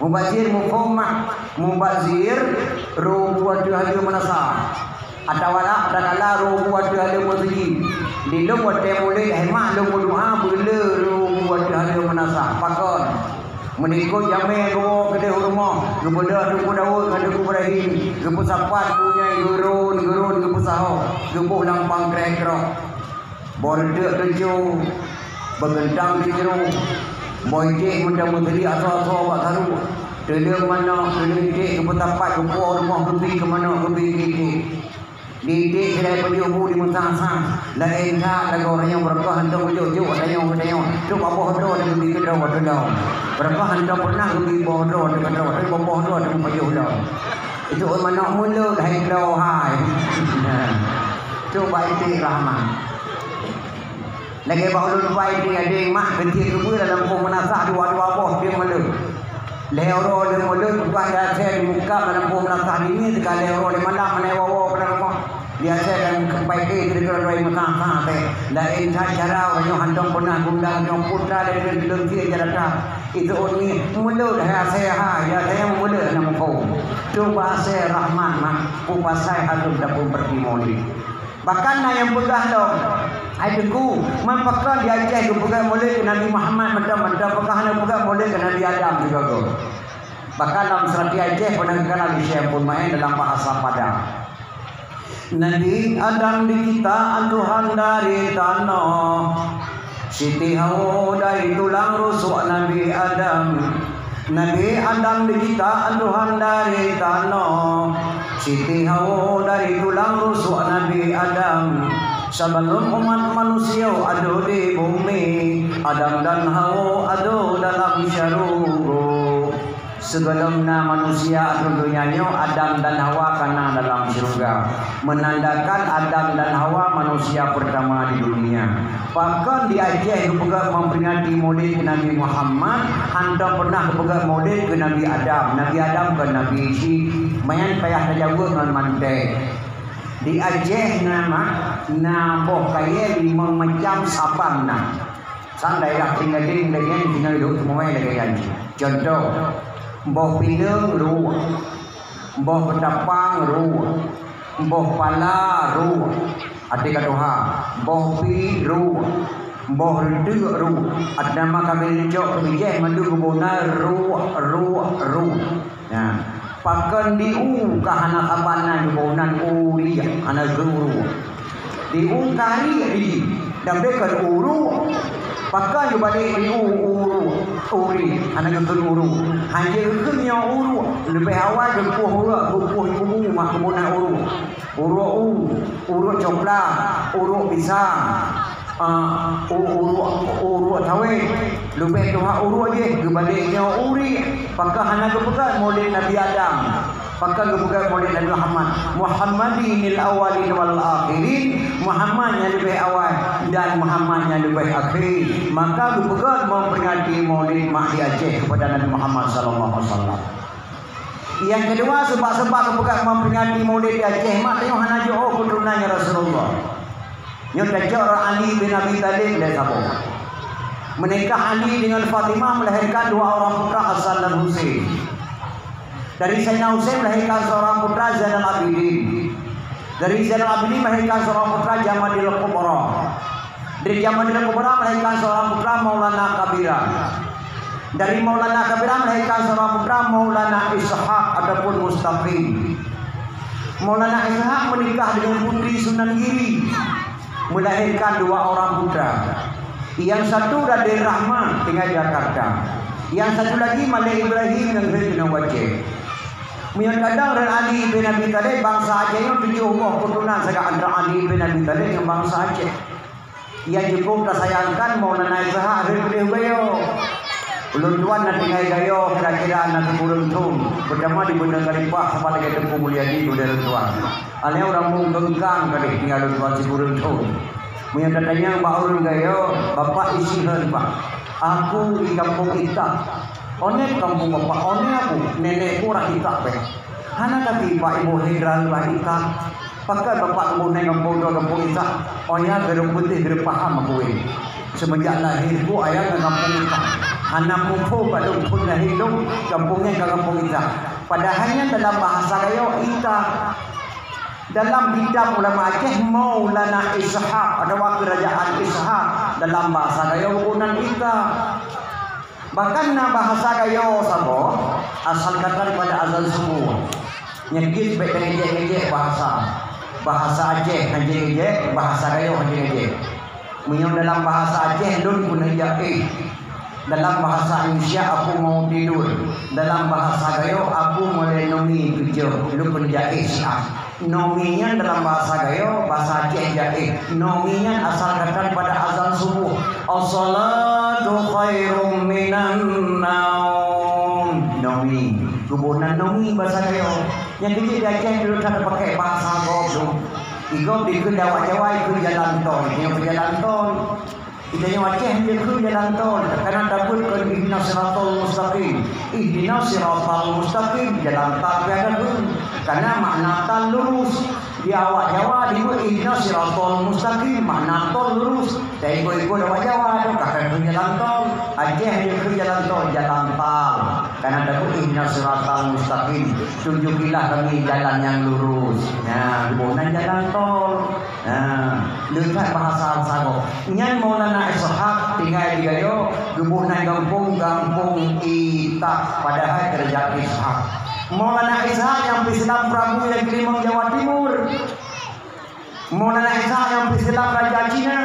Mubazir mufhumah mubazir rubuat hari menasa atau wala takala rubuat hari muzji di dalam waktu mulai hemat dalam doa bila rubuat hari menasa pakon menikut jamai go kedai rumah kepada tu Daud kepada Ibrahim kepu sapat punya gurun kepu saho kepu lampang krek-krok border kejo bergentang di jeruk boyke menteri atau buat taruh Telur mana, telur itik ke petapat, ke puau rumah, ke mana, ke itik. Di itik kedai penjubu di Mutang-Sang. Lain tak, lagi orang yang berkah hantar penjubu, tayang. Itu apa hantar, dia pergi ke daun, berkah hantar pernah pergi bawah daun, dia kata, tapi bawah daun, dia penjubu daun. Itu mana mula, hai daun, hai. Coba itik rahmat. Lagi bahawa lupa itik, ada yang mak, kencing kebu dalam pun menasah, dua-dua boh, dia malu. Lehoro le mulut bukan dia saya di muka menempuh melangkah ini sekali lehoro le malam menewawo pada rumah dia saya dan kempai ke kira-kira dua mutang teh lain cara orang handong pernah gundang yang putra dan lelaki cara itu ni mulut saya ya saya mulut nama kau coba saya rahman mah upas saya harus dapat pergi maulid. Bahkan yang pegah dong aduku mempekah di Aceh tu pegah mulai ke Nabi Muhammad mentah-mentah pegah nak pegah mulai ke Nabi Adam juga tu. Bahkan dalam surat di Aceh penanggalan di Syekh pun main dalam bahasa Padang. Nabi Adam di kita Tuhan dari tanah Siti Hawa dari tulang rusuk Nabi Adam. Nabi Adam di kita Tuhan dari tanah Siti Hawa dari tulang rusuk Nabi Adam. Sebelum umat manusia ada di bumi Adam dan Hawa ada dalam syurga. Sebelumnya manusia atau dunianya Adam dan Hawa kena dalam syurga, menandakan Adam dan Hawa manusia pertama di dunia. Bahkan di Aceh juga memperingati maulid ke Nabi Muhammad, anda pernah juga maulid ke Nabi Adam ke Nabi Isi, main payah terjauh dengan mantai. Di Aceh nama boh kaya 5 macam sabang nah. Sang daerah tinggal hidup semua lagi. Contoh boh pinang ruah, boh petapang ruah, boh pala ruah, adik doha, boh pi ruah, boh redu ruah. Ada nama kami jok kebijak mandu kebona ruah. Nah, pakan diu kahana kabanan kebonan uri anak guru. Diu kari dan mereka uru. Pakai balik uri anak uru. Hanya kerja uru lebih awal jempuh kubu mak kebuna uru coklat, uru pisang, uru tawe. Lebih doa uru aja kebaliknya uri. Pakai anak kepekat maulid Nabi Adam. Pakai kepekat maulid Nabi Muhammad. Muhammadinil awalin wal akhirin. Muhammadnya lebih awal dan Muhammadnya lebih akhir. Maka kepekat memperingati maulid Mahdi Aceh kepada Nabi Muhammad sallallahu alaihi wasallam. Yang kedua sebab-sebab kepekat memperingati maulid Aceh mak tengok hana jo keturunannya Rasulullah. Yang tajur Ali bin Abi Thalib dan siapa? Menikah Ali dengan Fatimah melahirkan 2 orang putra Hasan dan Husain. Dari Sayyidina Husain melahirkan seorang putra Zainal Abidin. Dari Zainal Abidin melahirkan seorang putra Jamadil Kubra. Dari Jamadil Kubra melahirkan seorang putra Maulana Kabira. Dari Maulana Kabira melahirkan seorang putra Maulana Ishaq ataupun Mustaqim. Maulana Ishaq menikah dengan putri Sunan Giri, melahirkan 2 orang putra. Yang satu Raden Rahman tinggal di Jakarta, yang satu lagi Malik Ibrahim yang kena Wajah. Kadang dan Ali bin Abi Talib bangsa Aceh yang 7 buah keturunan segala antara Ali bin Abi Talib yang bangsa Aceh. Yang cukup tersayangkan Maulana Ishaq dari beliau. Ulun tuan nak tinggal gayo kira-kira nak kurun tun pertama di benda kalipah sama lagi tempuh mulyadi udah tuan. Alnya orang mung gengkang kali tinggal tuan si kurun tun. Punya datanya mbak urun gayo bapak isihan pak. Aku di kampung Itak. One kampung bapak one aku nenekku orang Itak pe. Hana kati pak ibu hidral pak Itak. Pakai bapak kamu naik kampung Itak. Onya gerung putih gerung paham aku ini. Semenjak lahirku ayah ke kampung Itak. Anak mumpung pada pun dah hidup kampungnya ke kampung Itak. Padahalnya dalam bahasa gayo Itak. Dalam kitab ulama Aceh Maulana Ishaq atau kerajaan Ishaq dalam bahasa gayo unan Itak. Bahkan bahasa gayo sabo asal kata daripada azal subuh. Nyekit baik ngejek bahasa Aceh ngejek bahasa gayo ngejek. Menyong dalam bahasa Aceh dun pun ngejek. Dalam bahasa Indonesia aku mau tidur. Dalam bahasa gayo aku mulai nomi kerja. Lu pun jahit siap. Nominya dalam bahasa gayo bahasa Aceh jahit. Nominya asal kata pada azan subuh. As-salatu khairum minan naum. Nomi. Kubunan nomi bahasa gayo. Yang kerja di Aceh dulu tak pakai bahasa goblok. Igop di Jawa itu jalan tol. Yang jalan tol. Kita yang Aceh dia ke jalan tol. Karena takut ke ihdinas siratal mustaqim. Ihdinas siratal mustaqim jalan tol ada pun. Karena makna tol lurus. Di awak Jawa di ihdinas siratal mustaqim makna tol lurus. Dari ikut awak Jawa tu kakak ke jalan tol. Aceh dia ke jalan tol Karena takut ihdinas siratal mustaqim. Tunjukilah kami jalan yang lurus. Nah, bukan jalan tol. Nah, lihat bahasa Sago. Nyan Maulana Ishaq tinggal di gayo gebunan kampung Itak padahal kerja Ishaq. Maulana Ishaq yang Islam Prabu yang Kelimang Jawa Timur. Maulana Ishaq yang Islam Raja Cina.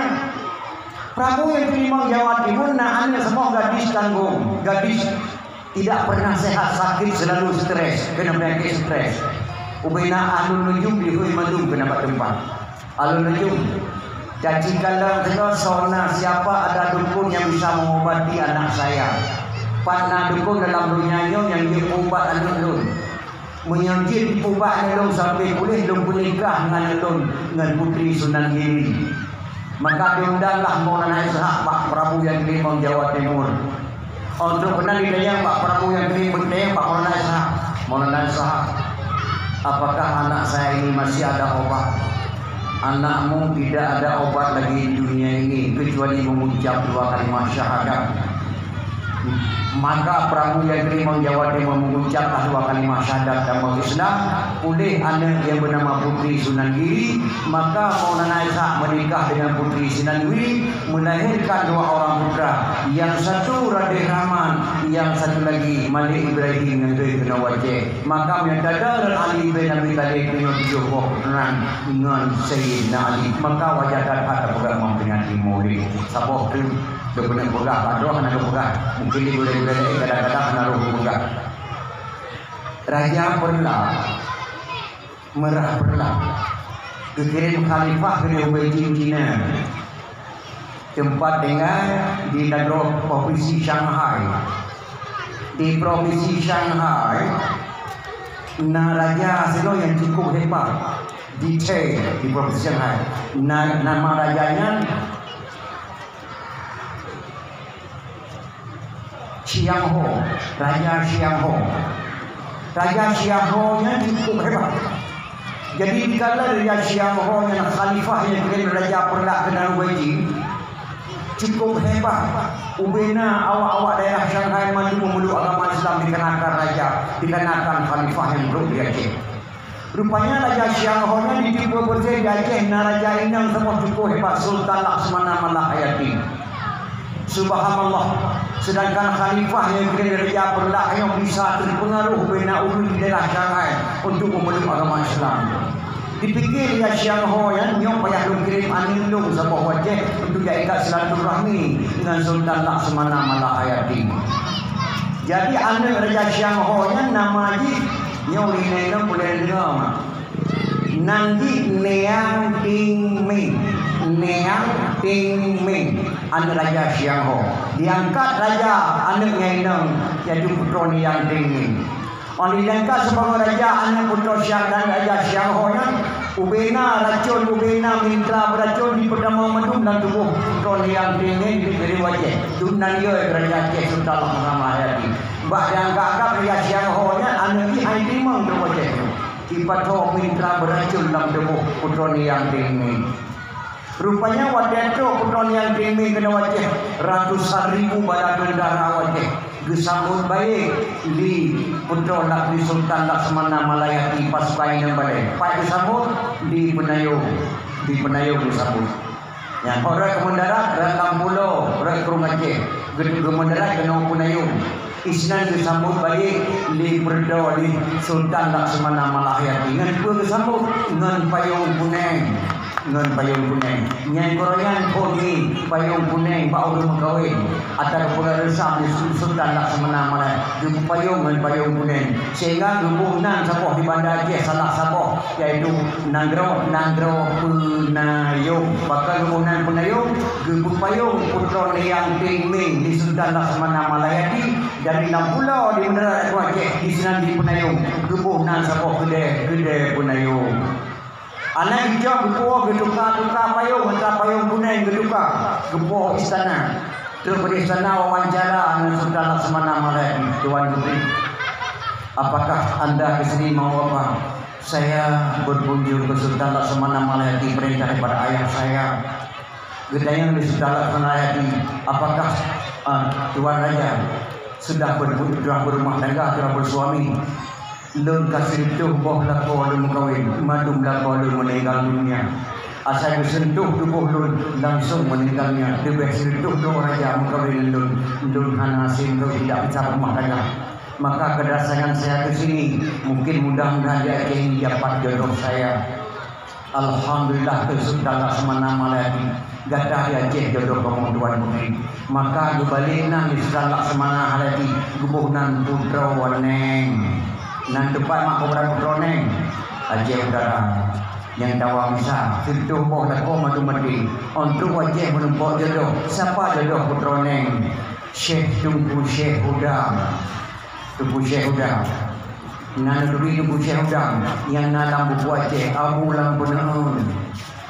Prabu yang Kelimang Jawa Timur naannya semua gadis tanggung, gadis tidak pernah sehat, sakit, selalu stres, kena penyakit stres. Ubina alun nujum di hui madum kena tempat. Alun nujum. Jadi kalau kita sona siapa ada dukun yang bisa mengobati anak saya. Partner dukun dalam dunianya yang dia ubat anak lun. Menyangkit ubat lun sampai boleh lun menikah dengan lun dengan putri Sunan Giri. Maka diundanglah Maulana Ishaq Pak Prabu yang Kelimang Jawa Timur. Untuk kenal ditanya Pak Prabu yang Kelimang Pak Maulana Ishaq. Maulana Ishaq, apakah anak saya ini masih ada obat? Anakmu tidak ada obat lagi di dunia ini kecuali mengucap 2 kalimat syahadat. Maka Prabu yang Kelimang Jawa Timur mengucapkan 2 kalimat syahadat dalam Islam oleh anak yang bernama Putri Sunan Giri. Maka Maulana Ishaq menikah dengan Putri Sunan Giri, melahirkan 2 orang putra. Yang satu Raden Rahman, yang satu lagi Malik Ibrahim yang kena Wajah. Maka menyatakan Ali bin Abi Talib dengan 7 keturunan dengan Sayyidina Ali. Maka wajah kata pegang memperingati Maulid. Sabah tu benar pegang, padoh nak pegang. Mungkin di boleh kadang-kadang menaruh pegang. Raja Perla, Merah Perla, dikirim Khalifah ke Beijing China. Tempat tinggal di negara provinsi Shanghai. Di provinsi Shanghai, raja selo yang cukup hebat. Di provinsi Shanghai. Nama rajanya Xiang Ho, Raja Xiang Ho. Raja Xiang Ho nya cukup hebat. Jadi kalau Raja Xiang Ho nya khalifah yang kirim Raja Perla ke Beijing cukup hebat. Ubena awak-awak daerah Shanghai maju memeluk agama Islam dikenakan raja, dikenakan khalifah yang belum di Aceh. Rupanya Raja Xiang Ho nya ditipu bersih di Aceh. Raja Inang semua cukup hebat, Sultan Laksmana Malahayati. Subhanallah. Sedangkan khalifah yang kerja berlah yang bisa terpengaruh bina ulu di daerah Shanghai untuk memeluk agama Islam. Dipikir ya Siang Ho yang nyok payah lu kirim angin lu sabah wajah untuk jadikan silaturahmi dengan Sultan Laksamana Malahayati. Jadi anak Raja Siang Ho yang nama ji nyok ini boleh dengar. Nanti Neang Ting Ming, Neang Ting Ming, anak Raja Siang Ho. Diangkat Raja anaknya ini jadi putra Neang Ting Ming. Orang diangkat sebagai Raja anak putra Siang dan Raja Siang Ho yang ubena racun, ubena minta beracun di pertama mendung dan tubuh putra Neang Ting Ming dari wajah. Dunan dia Raja Cik Sultan Mahayati. Bah diangkat Raja Siang Ho yang anak ini hai timang tu wajah. Ipato minta beracun dalam tubuh putra Neang Ting Ming. Rupanya waktu itu putra Neang Ting Ming kena wajah ratusan ribu bala tentara wajah. Disambut baik di putra Lakri Sultan Laksamana Malahayati pasukan yang baik. Pak disambut di Penayung disambut. Yang orang kemendarat dalam pulau orang Kurung Aceh, kemendarat kena Penayung. Isnan disambut baik di Perdo di Sultan Laksamana Malahayati. Dengan dua disambut dengan payung kuning. Dengan payung kuning. Nyai Korean Kogi payung kuning bau mengkawin. Atau pula resam di Sultan Laksamana Malahayati. Dubu payung dengan payung kuning. Sehingga dubu nan sapoh di Bandar Aceh salah sapoh iaitu Nanggro Penayung. Bakal dubu nan Penayung dubu payung putra Neang Ting Ming di Sultan Laksamana Malahayati. Dari 6 pulau di Menara Aceh di sana di Penayung. Dubu nan sapoh gede Penayung. Anak hijau gepuh geduka payung antara payung kuning geduka gepuh istana. Terus di istana wawancara anak Sultan Laksamana Malahayati. Tuan Putri, apakah anda kesini mau apa? Saya berkunjung ke Sultan Laksamana Malahayati perintah daripada ayah saya. Gedayang di Sultan Laksamana Malahayati. Apakah Tuan Raja sudah berumah tangga, sudah bersuami? Lun kasih tuh boh lako lun kawin, madum lako lun meninggal dunia. Asal disentuh tubuh lun langsung meninggalnya. Lebih sentuh tuh raja mengkawin lun hanasin tu tidak bisa rumah tangga. Maka kedatangan saya ke sini mungkin mudah-mudahan dia akan dapat jodoh saya. Alhamdulillah ke Sultan Laksamana Malahayati gadah dia Aceh jodoh kamu Tuan Putri. Maka kembali nang di Sultan Laksamana Malahayati gubuh nan putra waneng. Nan depan mak kubran putra neng Aceh Utara yang dawang bisa sentuh boh lako madu mati untuk Aceh menumpuk jodoh. Siapa jodoh putra neng? Syekh Tunku Syekh Hudang. Tunku Syekh Hudang. Nan duri Tunku Syekh Hudang yang dalam buku Aceh Abu Lampunun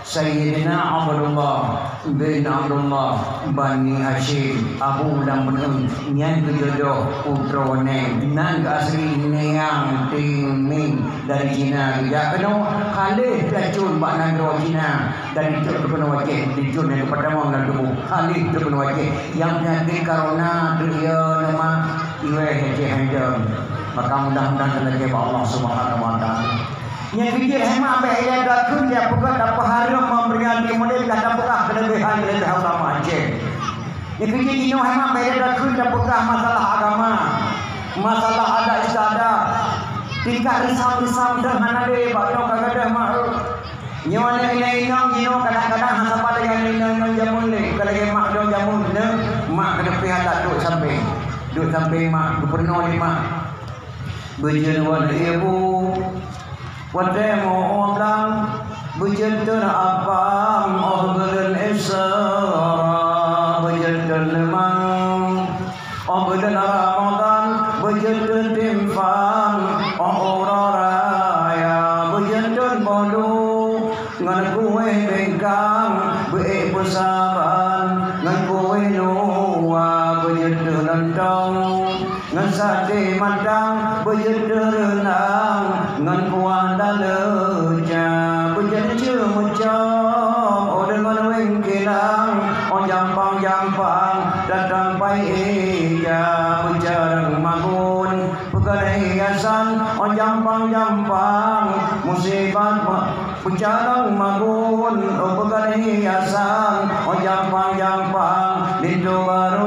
Sayyidina Abdullah bin Abdullah Bani Hashim Abu Lampunun yang kejodoh putra waneng nan ke asli Neang Ting Ming dari Cina. Ya kena Khalid racun bak Nanggro Cina dari itu kena wajah dijun yang pertama dan tubuh Khalid itu kena wajah yang nyati karena dia nama iwe hece hendam. Maka mudah-mudahan terlebih Allah Subhanahu wa taala. Yang fikir hemat baik yang dakun dia bukan dapat haram memperingati model dan dapat kelebihan ulama Aceh. Yang fikir ini hemat baik yang dakun dia bukan masalah agama, masalah adat istiadat, tingkat risam dan hanade bakal kagak makhluk. Nyawa ini kadang-kadang hasapa dengan ini jamun le kalau mak dong jamun ne mak kena pihak tak duduk sampai mak gubernur ni mak berjalan ibu. Wadai mohon berjentera apam obdan isra berjentera lemang obdan Ramadan berjentera timfan oraya berjentera bolu ngan kuih bengkang beik persaban ngan kuih nuwa berjentera lentong ngan sate mandang berjentera renang ngan kuah daleja berjentera mucam oh dengan weng kilang oh jampang datang pai eja berjarang magun pegadai hiasan oh jampang musibat berjarang magun oh pegadai hiasan oh jampang lindu baru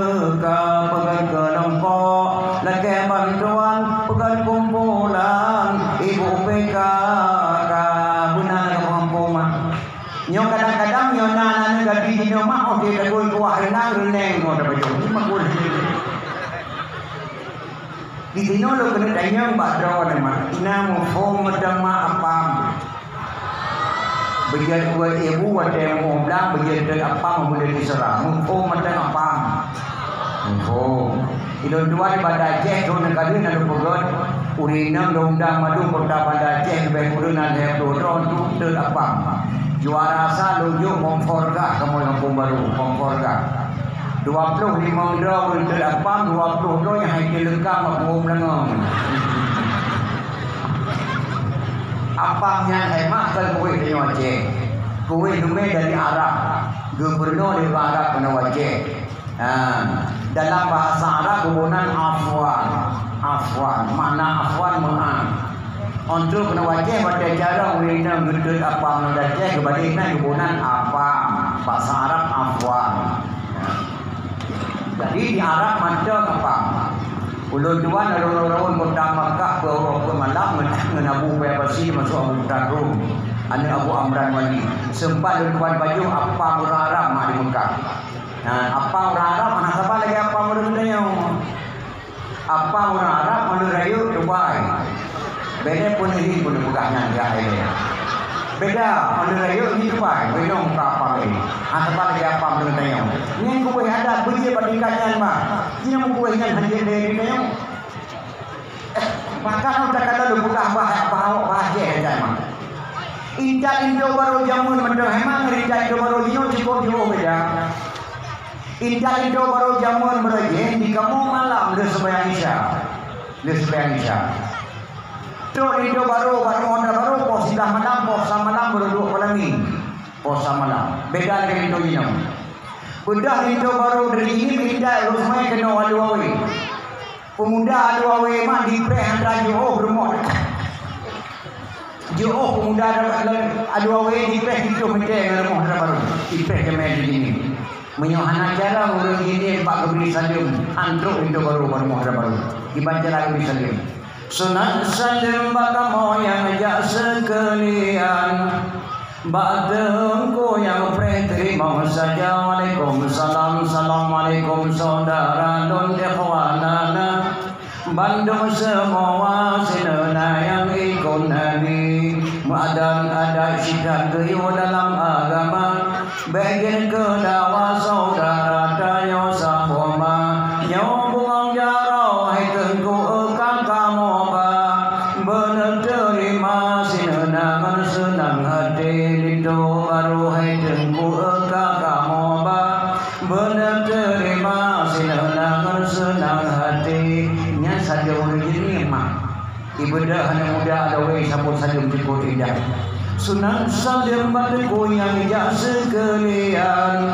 sedekah pegan kelompok laki bantuan pegan kumpulan ibu PK benar kampung nyo kadang-kadang nyo nana gaji nyo mah oke kagul kuah renang reneng mo dapat jom magul di sini lo kena tanya badro nama ina mo form madang ma apam bejar buat ibu ada mo blang bejar dan apam boleh diserah mo form madang apam mo ilo dua di pada Aceh tu nak kali nak pegot urinam dongdang madu kota pada Aceh lebih kurang ada dodron tu ter apam juara sa lujuk Momforga kamu kampung baru Momforga 25 draw untuk apam 20 draw yang haikil lekang aku melengong apamnya hemat kan kuih dari Aceh kuih dume dari Arab gubernur dari Arab kena Aceh dalam bahasa Arab kemudian afwan mana afwan menang untuk kena Aceh pada cara urina gudut apam dan Aceh kebalikan kemudian apam bahasa Arab afwan. Jadi di Arab macam apa? Ulun tuan alun-alun kota Makkah ke malam menabu bayar bersih masuk Abu Tarum. Anak Abu Amran Wali. Sempat tuan baju apa murah Arab mak di Mekah. Apa murah Arab mana siapa lagi apa murah dunia? Apa murah Arab mana rayu Dubai. Beda pun ini pun bukannya dia ini. Beda mana rayu di Dubai. Beda muka apa ini? Siapa lagi apa murah dunia? Ini kuih ada biji bandingkannya mah. Ini mau kuihnya hadir dari dunia. Bahkan udah kata lu buka bahagia aja mah. Indah Indo baru jamun mendeng emang Indah Indo baru Indo cukup jauh beda. Indah Indo baru jamun berje di kamu malam le sembahyang isya. Tu Indo baru onda baru pos malam berdua pelangi. Posa malam. Beda dengan Indo ini. Udah Indo baru dari ini Indah lu semua kena alu-awe. Pemuda alu-awe mah di prehan Johor rumah. Johor pemuda alu-awe di preh itu macam rumah baru. Di preh kemen di sini. Menyohana cara orang ini Pak Gebri Salim antruk Indo baru rumah baru. Dibaca lagi Salim. Sunat Salim baka moyang jak sekalian. Ba'dengku yang terima saja. Waalaikumsalam. Assalamualaikum saudara dan ikhwanana Bandung semua sinena yang ikut Nabi Ma'adan ada syidat kehiwa dalam agama bagian kedawa saudara dayo sahoma nyawa bungang jarau hai tengku ekang kamoba bener terima sinena senang hati Indo baru hai tengku ekang kamoba bener terima sinena senang hati nya saja orang ini mah ibadah hanya muda ada wei sabun saja cukup indah Sunan Salim batu yang jak sekalian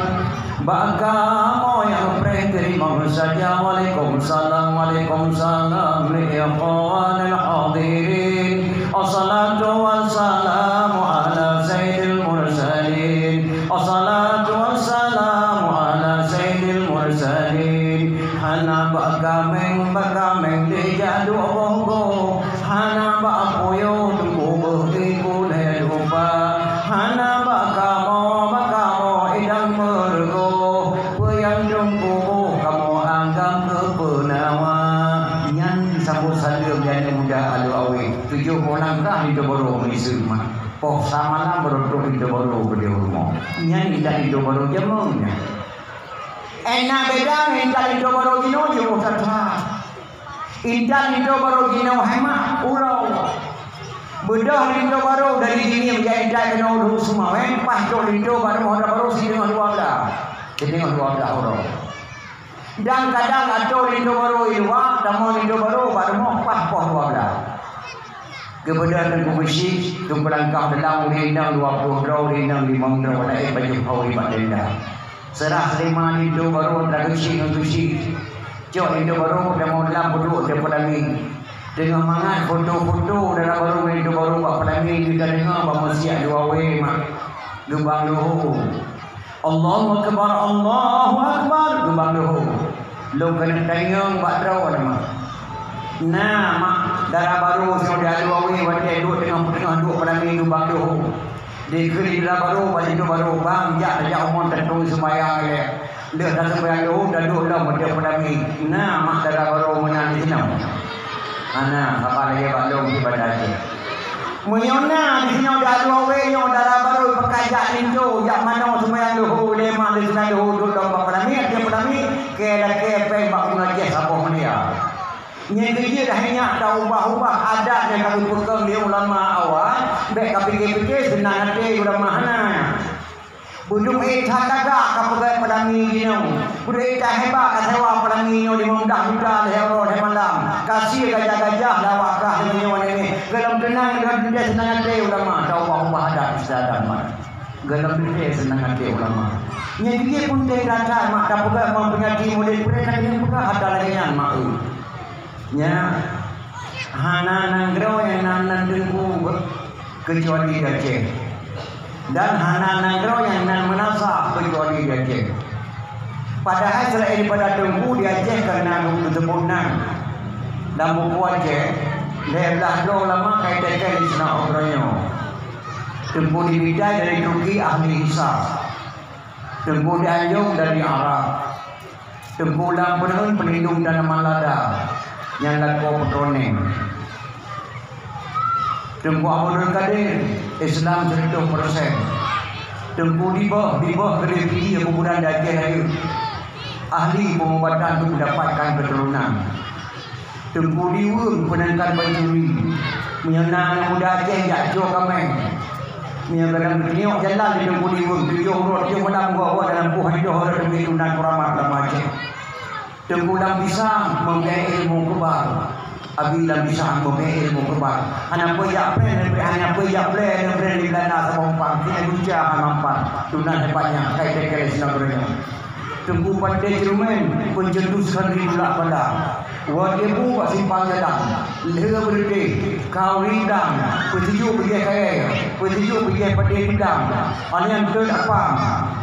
baka moyang terima saja. Waalaikumsalam. Waalaikumsalam li ikhwanil hadirin. Assalatu wassalamu ala sayyidil mursalin. Assalatu wassalamu ala sayyidil mursalin. Hana baka meng dijadu bongo. Hana baka poyo tunggu berikul lupa. Hana baka mo idang mergo. Peyang jumpu kamu anggap kepenawa. Nyan disambut salim dan muda alu awe. 7 orang kah hidup baru mengisir mah. Poh sama lah berdua hidup baru berdua rumah. Nyan tidak hidup baru jamunya. Enak beda indah hidup baru gino yo kata. Indah hidup baru gino hemat urau. Bedah hidup baru dari sini menjadi indah kena dulu semua. Pas tu hidup baru ada baru sini dengan 12. Jadi dengan 12 urau. Dan kadang ada hidup baru iwa, tamu hidup baru mau pas poh 12. Kebenaran kumisi tu pelangkah dalam urindang 20 draw urindang 5 draw ada baju hawi badenda. Serah terima hidup baru tradisi nutusi. Jauh hidup baru dah mau dalam duduk dia pelangi. Dengan mangat foto-foto dalam baru hidup baru buat pelangi kita dengar bahawa siap dua we mak. Gembang luhur. Allahu akbar, Allahu akbar, gembang luhur. Lo kena tengok buat draw nama. Nah, mak darah baru semua dia alu awi wadah duduk tengah duduk pada minggu bangdu. Di kiri darah baru balik tu baru bang jak umur tentu sembahyang dia. Dia dah sembahyang dulu dah duduk dah pada minggu. Nah, mak darah baru menang di sini. Ana apa lagi balong di badan. Menyona di sini dah alu awi yo darah baru pakai jak lindu jak mana sembahyang dulu lema di sini dulu duduk pada minggu dia pada minggu ke pe bak ngaji apa dia. Yang kerja dah banyak dah ubah-ubah adat yang kami pegang dia ulama awal. Baik kami fikir senang hati ulama mana. Budung tak ada kapal pada minggu. Budung hebat kasewa pada minggu di mudah-mudah hero di malam. Kasih gajah-gajah lawakah di minggu ini. Gelam tenang dan dia senang hati ulama. Dah ubah-ubah adat istiadat mana. Gelam dia senang hati ulama. Yang kerja pun dia rasa mak dah pegang mempunyai model mereka ini bukan ada lagi yang mak. Ya, hana nanggro yang nan dengku kecuali Aceh, dan hana nanggro yang nan menasa kecuali Aceh. Padahal selain daripada dengku di Aceh kerana ketemuan dan buku Aceh, lelah do lama kaitan di sana obronya. Dengku dibidai dari Turki ahli hisab, dengku dianjung dari Arab, dengku lampunun pelindung dan malada. Yang laku petroning. Tengku Abdul Qadir Islam 100%. Tengku di bawah kriteria pemuda Aceh lagi. Ahli pengobatan untuk mendapatkan keturunan. Tengku di Wun penangkan pencuri. Menyenang muda Aceh jatuh kami. Menyenang tengok jalan di Tengku di Wun. Tujuh urut dia menang bawa dalam buah johor demi tunan keramat dalam Aceh. Tengku lam pisang mempunyai ilmu kebal. Abi lam pisang mempunyai ilmu kebal. Anak pejak plan di Belanda sama umpang. Kita hujah mampan. Tunan hebatnya. Kait-kait senagurnya. Tengku pandai Jerman pencetuskan ribulah pada. Wajibu buat simpang jalan. Lega berdek. Kau ridang. Petijuk pergi kaya. Petijuk pergi pada ridang. Yang third apa?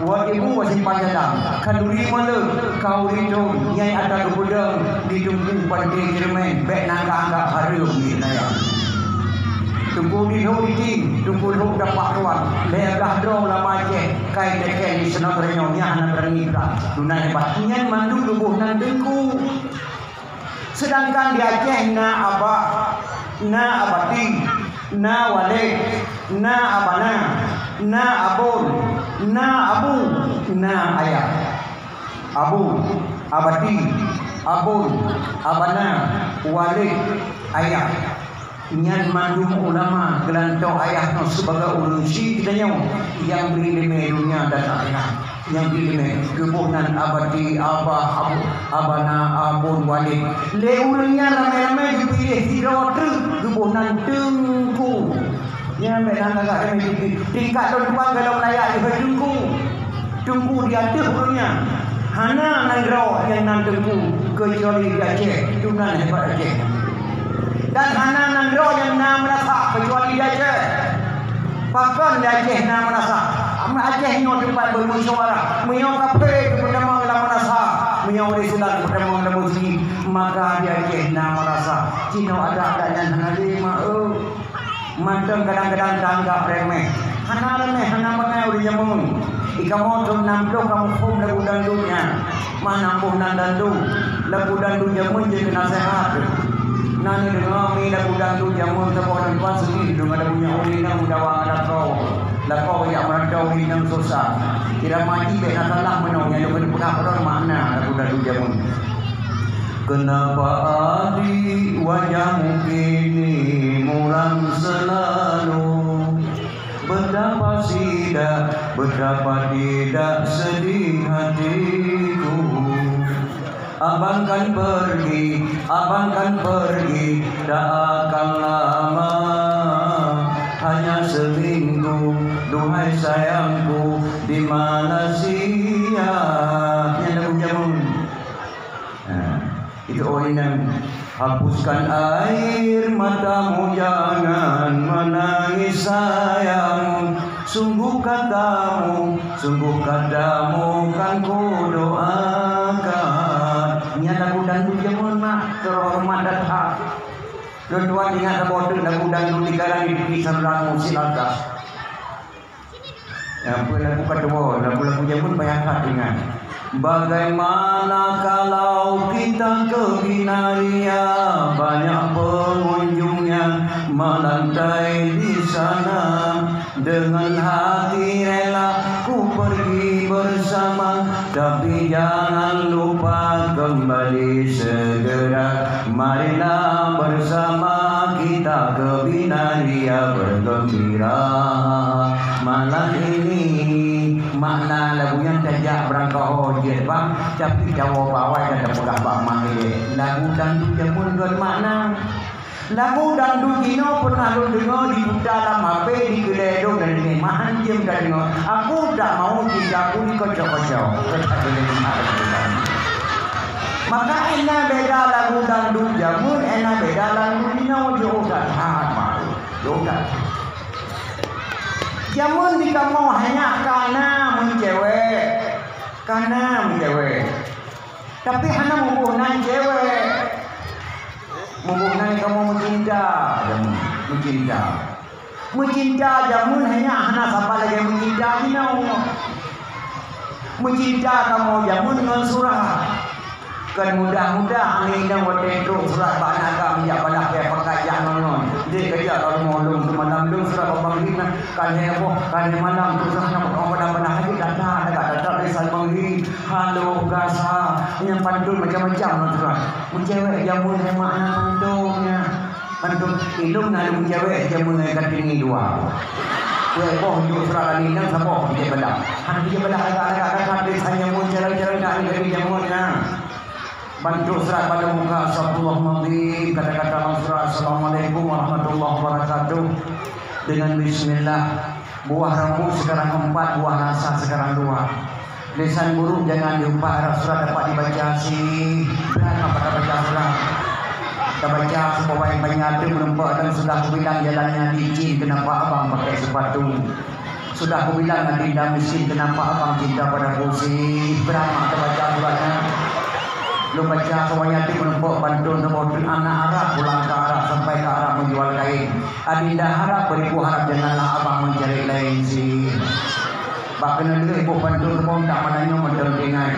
Wajibu buat simpang jalan. Kanduri mana? Kau ridang. Yang ada kebudang. Ditunggu pandai Jerman. Baik nanggak-anggap harum di naya. Tunggu di hujing, tunggu lu dapat tuan. Lelah drong lama Aceh, kait-kait di sana bernyawnya anak bernikah. Dunia hebat. Nyan mandu tubuh nan dengku. Sedangkan di Aceh na abati, na walid, na abana, na abun, na abu, na ayah. Abu, abati, abun, abana, walid, ayah. Nyan mandum ulama gelantau ayah no sebagai ulusi kita yang beri demi dunia dan akhirat, yang beri demi kebunan abadi abah abu abana abun walid le ulungnya ramai-ramai dipilih hidau kebunan tengku yang memang agak demi tingkat depan kalau layak di tengku di atas ulungnya hana nangrau yang nan tengku kecuali di Aceh tunan hebat Aceh. Dan hana nanggro yang nak merasa kecuali dia Aceh. Bahkan dia Aceh nak merasa. Aceh ni tempat bermusyawarah. Menyau kafe kepada orang merasa. Menyau risulah kepada orang muslim. Maka dia Aceh nak merasa. Cina ada yang hana lima. Mantan kadang-kadang tanggap remeh. Hana remeh, hana mengai uri jamun. Ika motor namdo kamu pun lagu dandunya. Mana pun dandu. Lagu dandu jamun jadi nasihat. Nani dengar mi dah budang tu jamun tepuk dan tuan sendiri dengan ada punya ulinang mudawang ada kau yang merantau ulinang susah kira mati baik nak salah menaunya yang berpengalaman makna ada budang tu jamun. Kenapa adi wajahmu kini muram selalu, betapa tidak sedih hatiku. Abang kan pergi, tak akan lama, hanya seminggu. Duhai sayangku, di mana sia? Yang lagu jamun. Itu orang yang hapuskan air matamu, jangan menangis sayang. Sungguh katamu kan ku doakan. Nya lagu dangdut jamun mah terhormat datang. Kedua ingat bodoh lagu dangdut digarang di seberang musik atas. Apa lagu kedua, lagu jamun banyak ingat. Bagaimana kalau kita ke Binaria, banyak pengunjungnya melantai di sana. Dengan hati rela ku pergi bersama, tapi jangan lupa kembali segera. Marilah bersama kita ke Binaria bergembira malam ini. Makna lagunya tajak berangkat hojir bang, tapi jawab bawah dan pegang bang mahir. Lagu dangdut jamun gon makna. Lagu dangdut Gino pernah lu dengar di dalam HP di kedai dong dan ini mahan jam dah dengar. Aku tak mau tidak pun kocok-kocok. Maka enak beda lagu dangdut jamun, enak beda lagu Gino juga sama. Juga. Jamun di kamu hanya karena mencewek, tapi hanya membunuh cewek, membunuh kamu mencinta jamun hanya siapa lagi mencinta mencinta kamu jamun dengan surah. Kan mudah-mudah angin dan waktu itu surat banyak kami yang banyak yang pekerjaan non. Dia kerja kalau malam tu malam tu surat pembangkit kan heboh kan malam tu surat nak orang banyak lagi datang resal bangkit. Halo gasa yang pandul macam-macam non surat. Mencewek jamun yang makna pandulnya. Pandul hidung nak mencewek jamun yang tinggi dua. Heboh juga surat ini dan sabok dia belah. Dia belah agak-agak desanya muncul-muncul nak dari jamunnya. Bantu surat pada muka Astagfirullahaladzim. Kata-kata dalam surat Assalamualaikum warahmatullahi wabarakatuh. Dengan bismillah. Buah rambut sekarang 4, buah nasa sekarang 2. Lisan buruk jangan diumpat. Harap surat dapat dibaca sih. Berapa pada baca surat. Kita baca supaya banyak menempat dan sudah kubilang jalannya licin. Kenapa abang pakai sepatu? Sudah kubilang adinda miskin. Kenapa abang cinta pada kursi? Berapa kita baca suratnya? Lu baca semuanya itu menumpuk bantu untuk anak Arab pulang ke Arab sampai ke Arab menjual kain. Adinda harap beribu harap janganlah abang mencari lain sih. Bahkan dulu ibu bantu untuk tak mananya mendengar.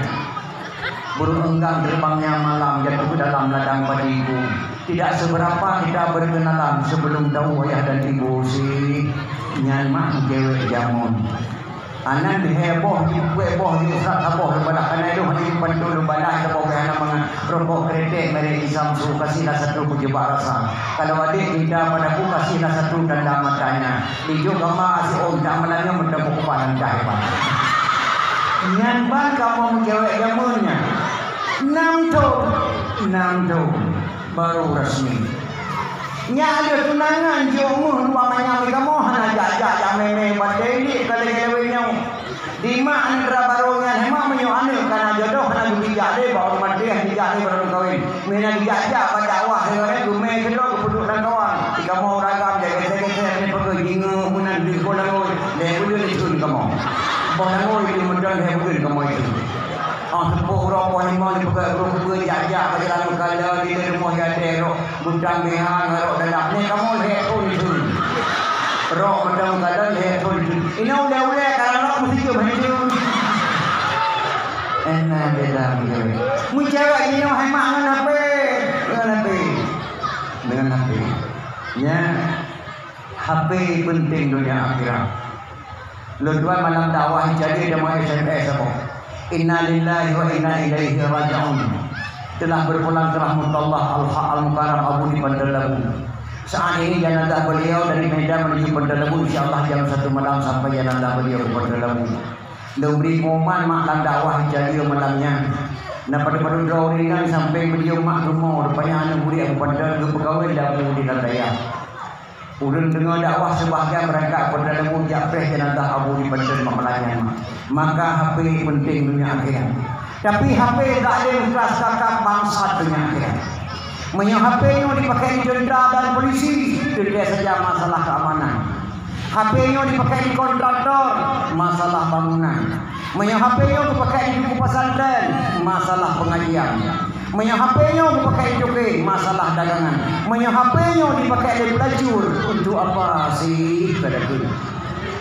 Burung enggang terbangnya malam jatuh ke dalam ladang padiku. Tidak seberapa kita berkenalan sebelum tahu ayah dan ibu sih. Nyamak cewek jamun. Anak diheboh di usah heboh kepada karena itu hanya bantu lubalah ke bawah anak mengrokok kretek mereka Samsu kasihlah satu kujebak rasa. Kalau adik tidak padaku kasihlah satu tanda matanya. Dijo kama si om tak menanya mendapat kepadan jahiban. Nyanban kamu mencewek jamunya. 6 tahun baru resmi. Nya ada tunangan jomu uamanya kamu hana jajak meme badai kalau gelewenya di mak andra barongan hema menyo anu kana jodoh hana bijak de baru mati bijak de baru kawin mena dijajak pada awak segala gume kedok kepuduk dan kawan jika mau ragam jaga-jaga ni pergi jingu munan di kolang oi le budu ni tun kamu bonan oi di mudan he budu kamu itu sepuluh orang lima ni pegang rumah jajak bagi lalu kalau di rumah ada rok butang bihan rok dalam ni kamu lihat pun itu rok butang dalam lihat pun itu ini udah kalau rok mesti jauh itu enak beda muncul ini hemat dengan HP ya HP penting dunia akhirat lu dua malam dakwah jadi ada mau SMS apa Inna lillahi wa inna ilaihi raji'un. Telah berpulang ke rahmat Allah Al-Haq Al-Mukarram Abu di Bandar Labu. Saat ini jenazah beliau dari Medan menuju Bandar Labu, insyaallah jam 1 malam sampai jenazah beliau ke Bandar Labu. Diberi momen maklan dakwah jadi malamnya. Nah pada draw ini sampai beliau mak rumah rupanya anak murid Abu Bandar ke pegawai Labu di Lantaya. Ulun dengar dakwah sebahagian mereka pada Labu japeh jenazah Abu di Bandar malamnya. Maka HP penting dunia akhirat. Tapi HP tak ada ikhlas kakak bangsa dunia akhirat. Punya HP nya dipakai tentera dan polisi, tidak saja masalah keamanan. HP nya dipakai kontraktor, masalah bangunan. Punya HP nya dipakai di pesantren, masalah pengajian. Menyo HP-nya dipakai joget masalah dagangan. Menyo HP-nya dipakai oleh pelacur. Untuk apa sih kadaku?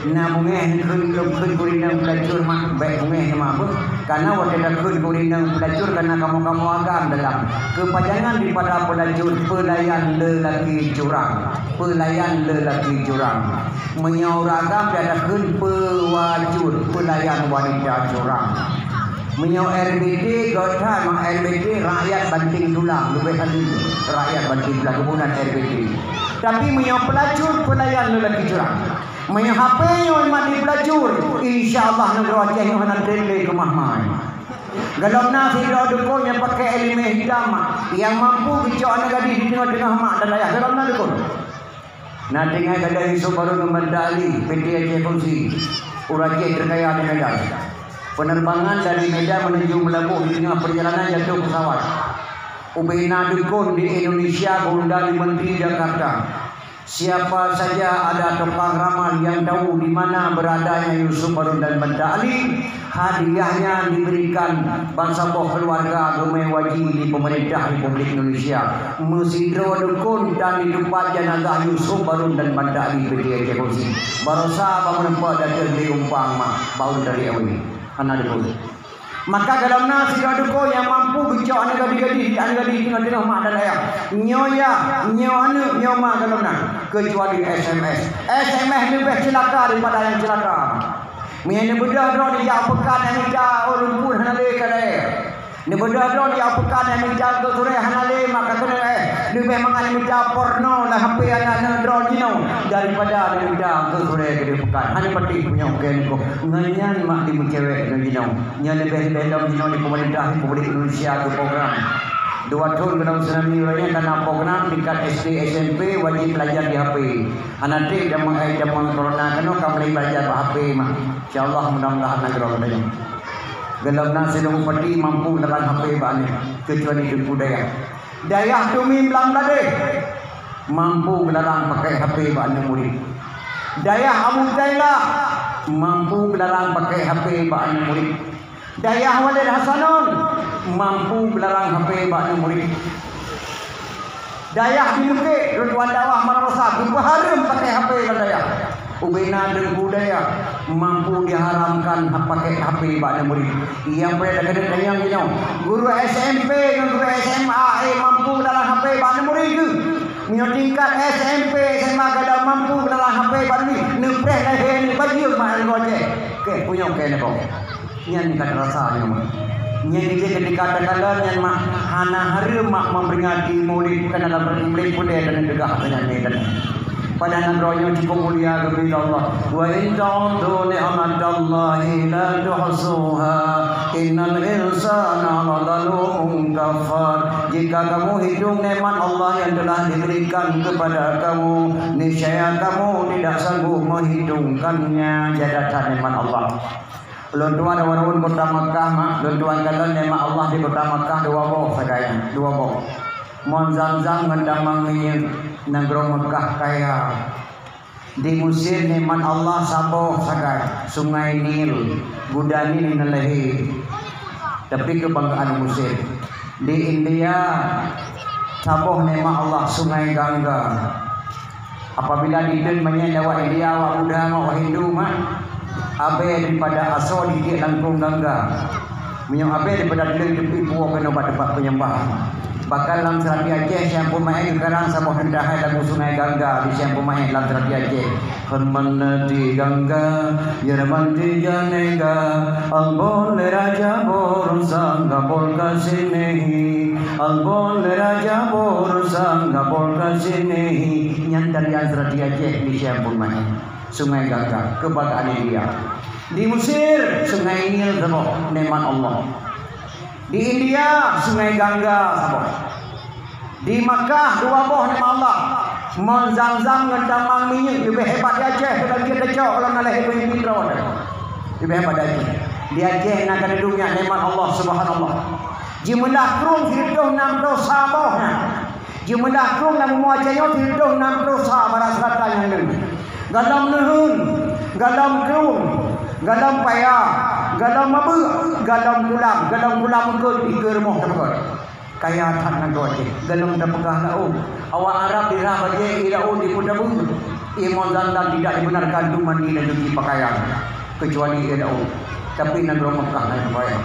Nah mungeh kun kurinang pelacur mak baik mungeh nama apa? Karena waktu kun kurinang pelacur karena kamu agam dalam kepanjangan daripada pelacur pelayan lelaki curang. Pelayan lelaki curang. Menyoragam ada kun pewajur pelayan wanita curang. Menyo RBD gota mak RBD rakyat banting tulang lebih kali rakyat banting tulang kemudian RBD. Tapi menyo pelacur pelayan lelaki curang. Menyo HP yang mati pelacur, insya-Allah negara Aceh yang hendak dele ke mahmai. Kalau nasi dukun yang pakai elemen hitam yang mampu bicara gadis di tengah-tengah mak dan ayah dalam dukun. Nah dengan gadis isu baru kembali PT Aceh Fungsi Urang Aceh terkaya di Medan. Penerbangan dari Medan menuju Melabuh di tengah perjalanan jatuh pesawat. Ubina dukun di Indonesia gondali Menteri Jakarta. Siapa saja ada tukang ramal yang tahu di mana beradanya Yusuf Harun dan Banda Ali, hadiahnya diberikan bangsa keluarga gemewaji di pemerintah Republik Indonesia. Mesidro dukun dan dilupa jenazah Yusuf Harun dan Banda Ali PT Aceh Fungsi. Barosa menempat datang di umpang bau dari awi. Anak dukun. Maka dalam nasi dukun yang mampu bicara gadis-gadis tengah-tengah mak dan ayah. Nyoya, nyoanu, nyoma dalam nak. Kecuali SMS. SMS lebih celaka daripada yang celaka. Menyanyi bedah drone dia pekan yang minta orang pun hanale kadai. Ni bedah drone dia pekan yang minta ke sore hanale maka kena lebih mengalami minta porno lah HP anak drone dino daripada dia minta ke sore ke pekan. Hanya peti punya ken ko. Nganyan mak di cewek dino. Nya lebih dalam dino di pemerintah Republik Indonesia ke program. 2 tahun dalam tsunami raya karena program tingkat SD SMP wajib belajar di HP. Anak dik zaman corona kena kamu belajar HP mah. Insyaallah mudah-mudahan negara kita. Gelap nasi dong peti mampu dalam HP balik kecuali di budaya. Dayah Tumi Bangladesh mampu dalam pakai HP balik murid. Dayah Abu Zainah mampu dalam pakai HP balik murid. Dayah Walid Hasanun mampu belarang HP bak murid. Dayah di Bukit Ridwan Dawah Madrasah berharam pakai HP dan dayah. Ubina dan budaya mampu diharamkan pakai HP bak murid. Yang boleh kena yang gini. Guru SMP dan guru SMA mampu belarang HP bak murid itu. Minyak tingkat SMP SMA kada mampu belarang HP bak murid. Nepres lahir ni bagi mak ngojek. Okey punya okey kau. Yang kata rasanya mak. Yang dia ketika katakan yang mak hana hari mak memperingati Maulid karena dalam Maulid pun dia dan juga dengan dan pada nagranya cukup mulia kepada Allah. Wa in ta'udu ni'matallahi la tuhsuha innal insana ladzalumun kafar. Jika kamu hitung nikmat Allah yang telah diberikan kepada kamu, niscaya kamu tidak sanggup menghitungkannya. Jadatan nikmat Allah. Luntuan warun kota Makkah mak, luntuan kalian nema Allah di kota Makkah 2 boh sagaya, 2 boh. Mon Zamzam ngandamang minyak negara Makkah kaya. Di Mesir neman Allah saboh sagaya, Sungai Nil, Budani nalehi. Tapi kebanggaan Mesir. Di India saboh nema Allah Sungai Gangga. Apabila didin menyewa India wa Buddha wa Hindu mak abe daripada asal di langkung Gangga. Menyang abe daripada tepi buah kena tempat penyembahan. Bakal dalam Serati Aceh yang pemain sekarang sama hendahai lagu Sungai Gangga di yang pemain dalam Serati Aceh. Herman di Gangga, Yerman di Janega, Albon le Raja Borsang Gabol Kasinehi, Albon le Raja Borsang Gabol Kasinehi. Yang dari Serati Aceh di yang pemain. Sungai Gangga, kebanggaan dia. Di Mesir, Sungai Nil sama neman Allah. Di India, Sungai Gangga sama. Di Makkah, 2 boh neman Allah. Mon Zamzam ngendamang minyak lebih hebat di Aceh. Kalau kita cok orang nalai hebat yang pintar. Lebih hebat di Aceh. Di Aceh nak ada dunia neman Allah Subhanallah. Jumlah krung hidup 60 sabohnya. Jumlah krung nak memuacayo hidup 60 sabara serata yang lain. Galam nehun, galam kerung, galam payah, galam mabuk, galam tulang ke 3 rumah tepat. kaya tak nak goje galung dah pegah lau awak Arab dirah baje ilau di pudabung imam zandam tidak dibenarkan tu mandi dan cuci pakaian kecuali ilau tapi negara Mekah nak bayar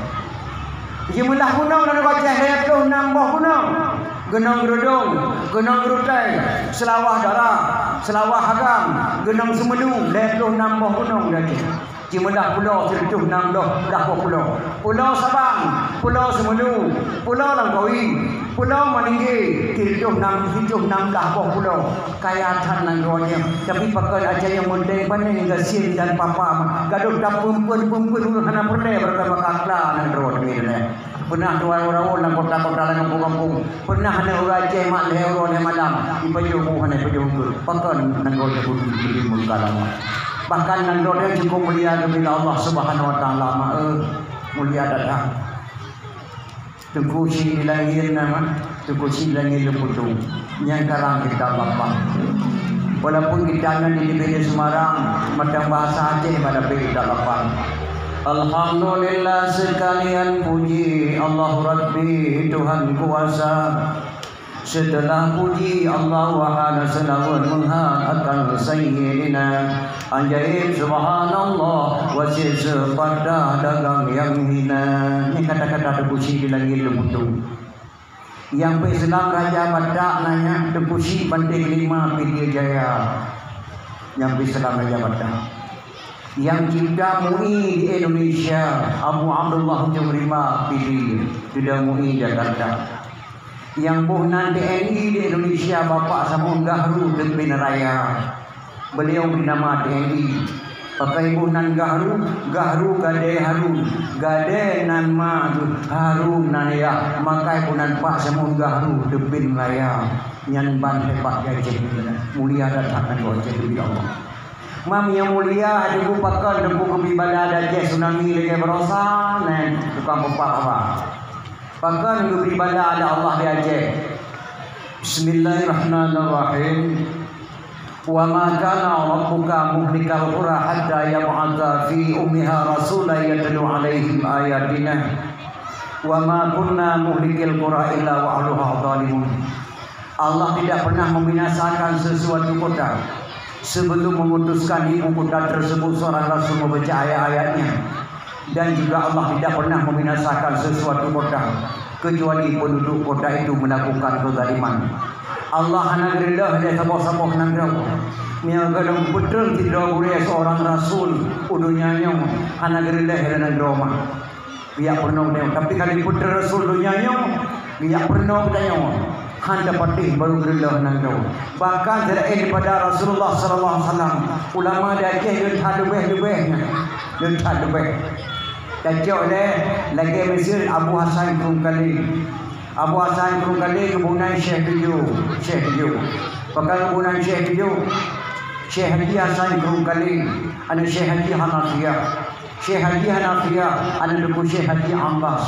jumlah gunung nak goje dia tu nambah gunung Gunung Gerudung, Gunung Gerutai, Selawah Darah, Selawah Hagam, Gunung Semelu, 26 gunung dah ni. Jumlah pulau 76 dah pulau. Pulau Sabang, Pulau Semelu, Pulau Langkawi, Pulau Meninggi, 76 dah pulau. Kaya tan nangganya. Tapi pakai aja yang mendeng paning gasin dan papa. Gaduh dah pumpun hana pernah berkata kakla nang road ni dah. Pernah dua orang nak kota-kota lang kampung-kampung. Pernah hana orang Aceh mak lehoro ni malam. Ipayuh hana ipayuh. Pakai nangganya pun di mukalam. Bahkan nangganya cukup mulia kepada Allah Subhanahu Wa Taala. Mulia datang. Tuku si langit nama, tuku si langit leputu. Yang karang kita bapa. Walaupun kita nan di negeri Semarang, macam bahasa Aceh pada kita bapa. Alhamdulillah sekalian puji Allah Rabbi Tuhan kuasa. Setelah puji Allah wahana selawat menghadirkan Sayyidina Anjaib subhanallah wasir sepadah dagang yang hina. Ini kata-kata terpuji di langit lemutu. Yang Islam Raja Batak nanya terpuji Banting 5 Pidya Jaya. Yang Islam Raja Batak. Yang cipta MUI di Indonesia Abu Abdullah Jumrima Pidi tidak MUI Jakarta. Yang buhnan TNI di Indonesia Bapak Samun Gahru Dembin Raya. Beliau bernama TNI. Pakai buhnan Gahru Gade Harun. Gade nama Harun Naya. Makai buhnan Pak Samun Gahru Dembin Raya. Nyan ban hebat gajah mulia datang gojek demi Allah. Mam yang mulia ada pakai debu kebibala ada je tsunami lagi berosa nen tukang pepak apa. Pakai kebibala ada Allah dia je. Bismillahirrahmanirrahim. Wa ma kana rabbuka muhlikal qura hatta yab'atha fi ummiha rasulan yatlu 'alaihim ayatina. Wa ma kunna muhlikil qura illa wa ahluha zalimun. Allah tidak pernah membinasakan sesuatu kota sebelum memutuskan ibu kota tersebut seorang rasul membaca ayat-ayatnya. Dan juga Allah tidak pernah membinasakan sesuatu kota kecuali penduduk kota itu melakukan kezaliman. Allah hanya gerlah dia sabah-sabah nangrau. Nya kadang betul tidak boleh seorang rasul udunyanya hanya gerlah dia nangrau mah. Dia pernah dia tapi kali putra rasul dunyanya dia pernah bertanya handa patih baru gerlah nangrau. Bahkan daripada Rasulullah sallallahu alaihi wasallam ulama dia ke lebih-lebihnya. Kacau lagi Mesir Abu Hasan Krungkali. Abu Hasan Krungkali kebunan Syekh Tujuh. Pakai kebunan Syekh Tujuh. Syekh Haji Hasan Krungkali. Ada Syekh Haji Hanafiyah. Syekh Haji Hanafiyah ada deku Syekh Haji Abbas.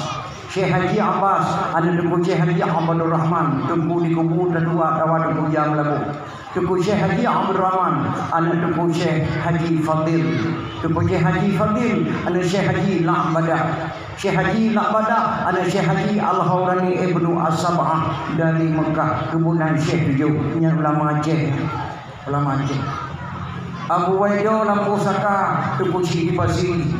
Syekh Haji Abbas ada deku Syekh Haji Abdul Rahman. Tunggu di kubu kedua tawa deku jam lagu. Tuku Syekh Haji Abdul Rahman ada tuku Syekh Haji Fadil. Tuku Syekh Haji Fadil ada Syekh Haji La'badah. Syekh Haji La'badah ada Syekh Haji Al-Hawrani Ibnu As-Sab'ah dari Mekah. Kebunan Syekh Tujuh yang ulama Aceh. Abu Waido lampu saka tuku Syekh Pasi.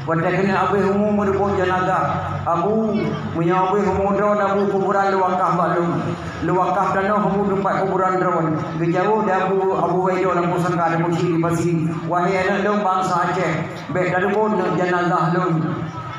Pada kena abe humu merupun jenazah. Abu punya abe humu drone abu kuburan luwakah balung. Luwakah tanah humu tempat kuburan drone. Gejauh dah Abu Waido lampu sangka ada musik di pasi. Wahai anak dong bangsa Aceh. Baik dari pun jenazah dong.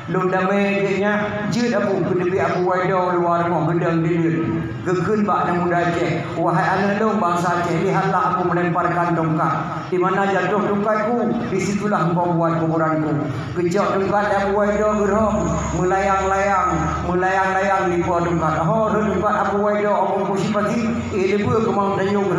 Lung damai dia jid Abu kedepi Abu Waido luar rumah gedang dia. Gekun bak yang muda Aceh. Wahai anak dong bangsa Aceh, lihatlah aku melemparkan tongkat. Di mana jatuh tongkatku, di situlah engkau buat kuburanku. Kejauh tongkat Abu Waido geram, melayang-layang di bawah tongkat. Oh, tongkat Abu Waido Abu Kusi pasti, lebu kemau tayung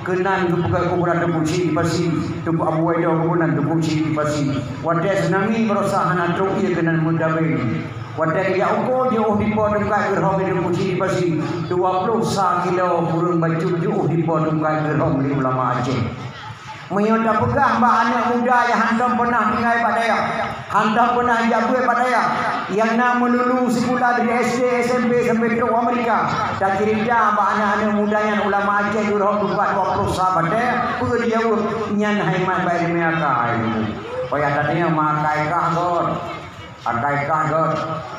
kenan ke buka kuburan Abu Kusi pasti. Tuku Abu Waido kebunan Abu Kusi pasti. Wadah senangi berusaha nak truk ia kenan mudawin. Wadah dia ukur dia di bawah tongkat geram di Abu Kusi pasti. 20 kilo burung baju jauh di bawah tongkat geram di ulama Aceh. Menyo dah pegang bah anak muda yang hantam pernah tinggal pada dia. Hantam pernah jaga pada dia. Yang nak melulu sekolah dari SD, SMP sampai ke Amerika. Dan cerita bah anak-anak muda yang ulama Aceh dulu tempat 20 sahabat dia. Pun dia nyan haimat bayi mereka. Paya tadinya makai kahor. Akai kahor.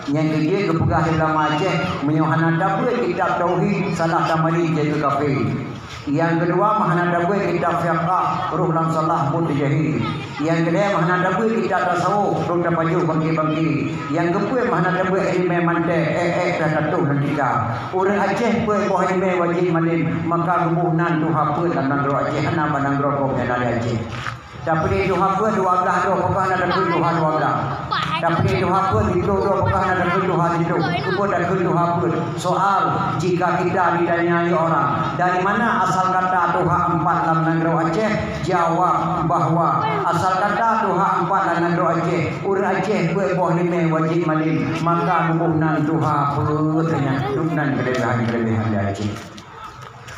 Yang dia kepegah di ulama Aceh menyohana dapat kitab tauhid salah tamari jadi kafir. Yang kedua mahana dakwah kitab fiqh ruh lam salah mutajahi. Yang kedua mahana dakwah kitab tasawuf ruh dapaju bangki-bangki. Yang kedua mahana dakwah ilmu mante dan tatuh dan tiga. Orang Aceh pun boh ilmu wajib malin maka rubuhnan tu hapa dan nangro Aceh ana banangro ko dari Aceh. Tapi itu hapa dua belah do pokok ada Tuhan dua belah. Tapi itu hapa itu do pokok ada Tuhan itu. Kepada itu hapa soal jika kita ditanyai orang dari mana asal kata Tuhan 4 dalam negeri Aceh, jawab bahwa asal kata Tuhan 4 dalam negeri Aceh, orang Aceh boh lima wajib malin maka hubungan Tuhan putranya dunan kelebihan di Aceh.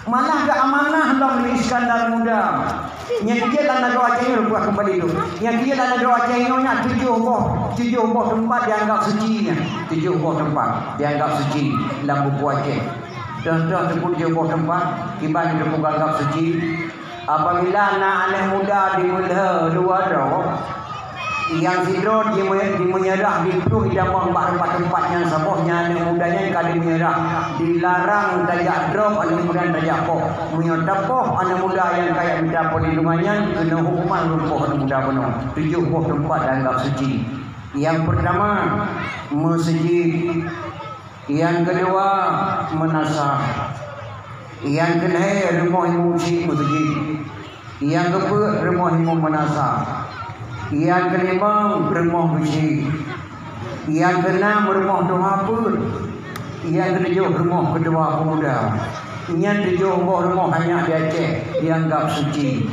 Malah ke amanah dalam Iskandar Muda. Yang dia dan negara Aceh ini buat kembali itu. Yang dia dan negara Aceh ini 7 buah tempat dianggap suci nya. 7 buah tempat dianggap suci dalam buku Aceh. Contoh 7 buah tempat kiban itu dianggap suci. Apabila anak-anak muda dimulha dua roh yang sidro dia menyerah di penuh hidang tempat yang sabohnya anak mudanya yang kali menyerah dilarang tajak drop anak muda tajak poh menyodapoh anak muda yang kaya minta perlindungannya kena hukuman lumpuh anak muda penuh 7 buah tempat dianggap suci. Yang pertama masjid, yang kedua menasah, yang kedua rumah musik masjid, yang kedua rumah menasah, yang kelima rumah musik, yang keenam rumah doa pun, yang ketujuh rumah kedua pemuda, yang ketujuh rumah hanya di Aceh dianggap suci.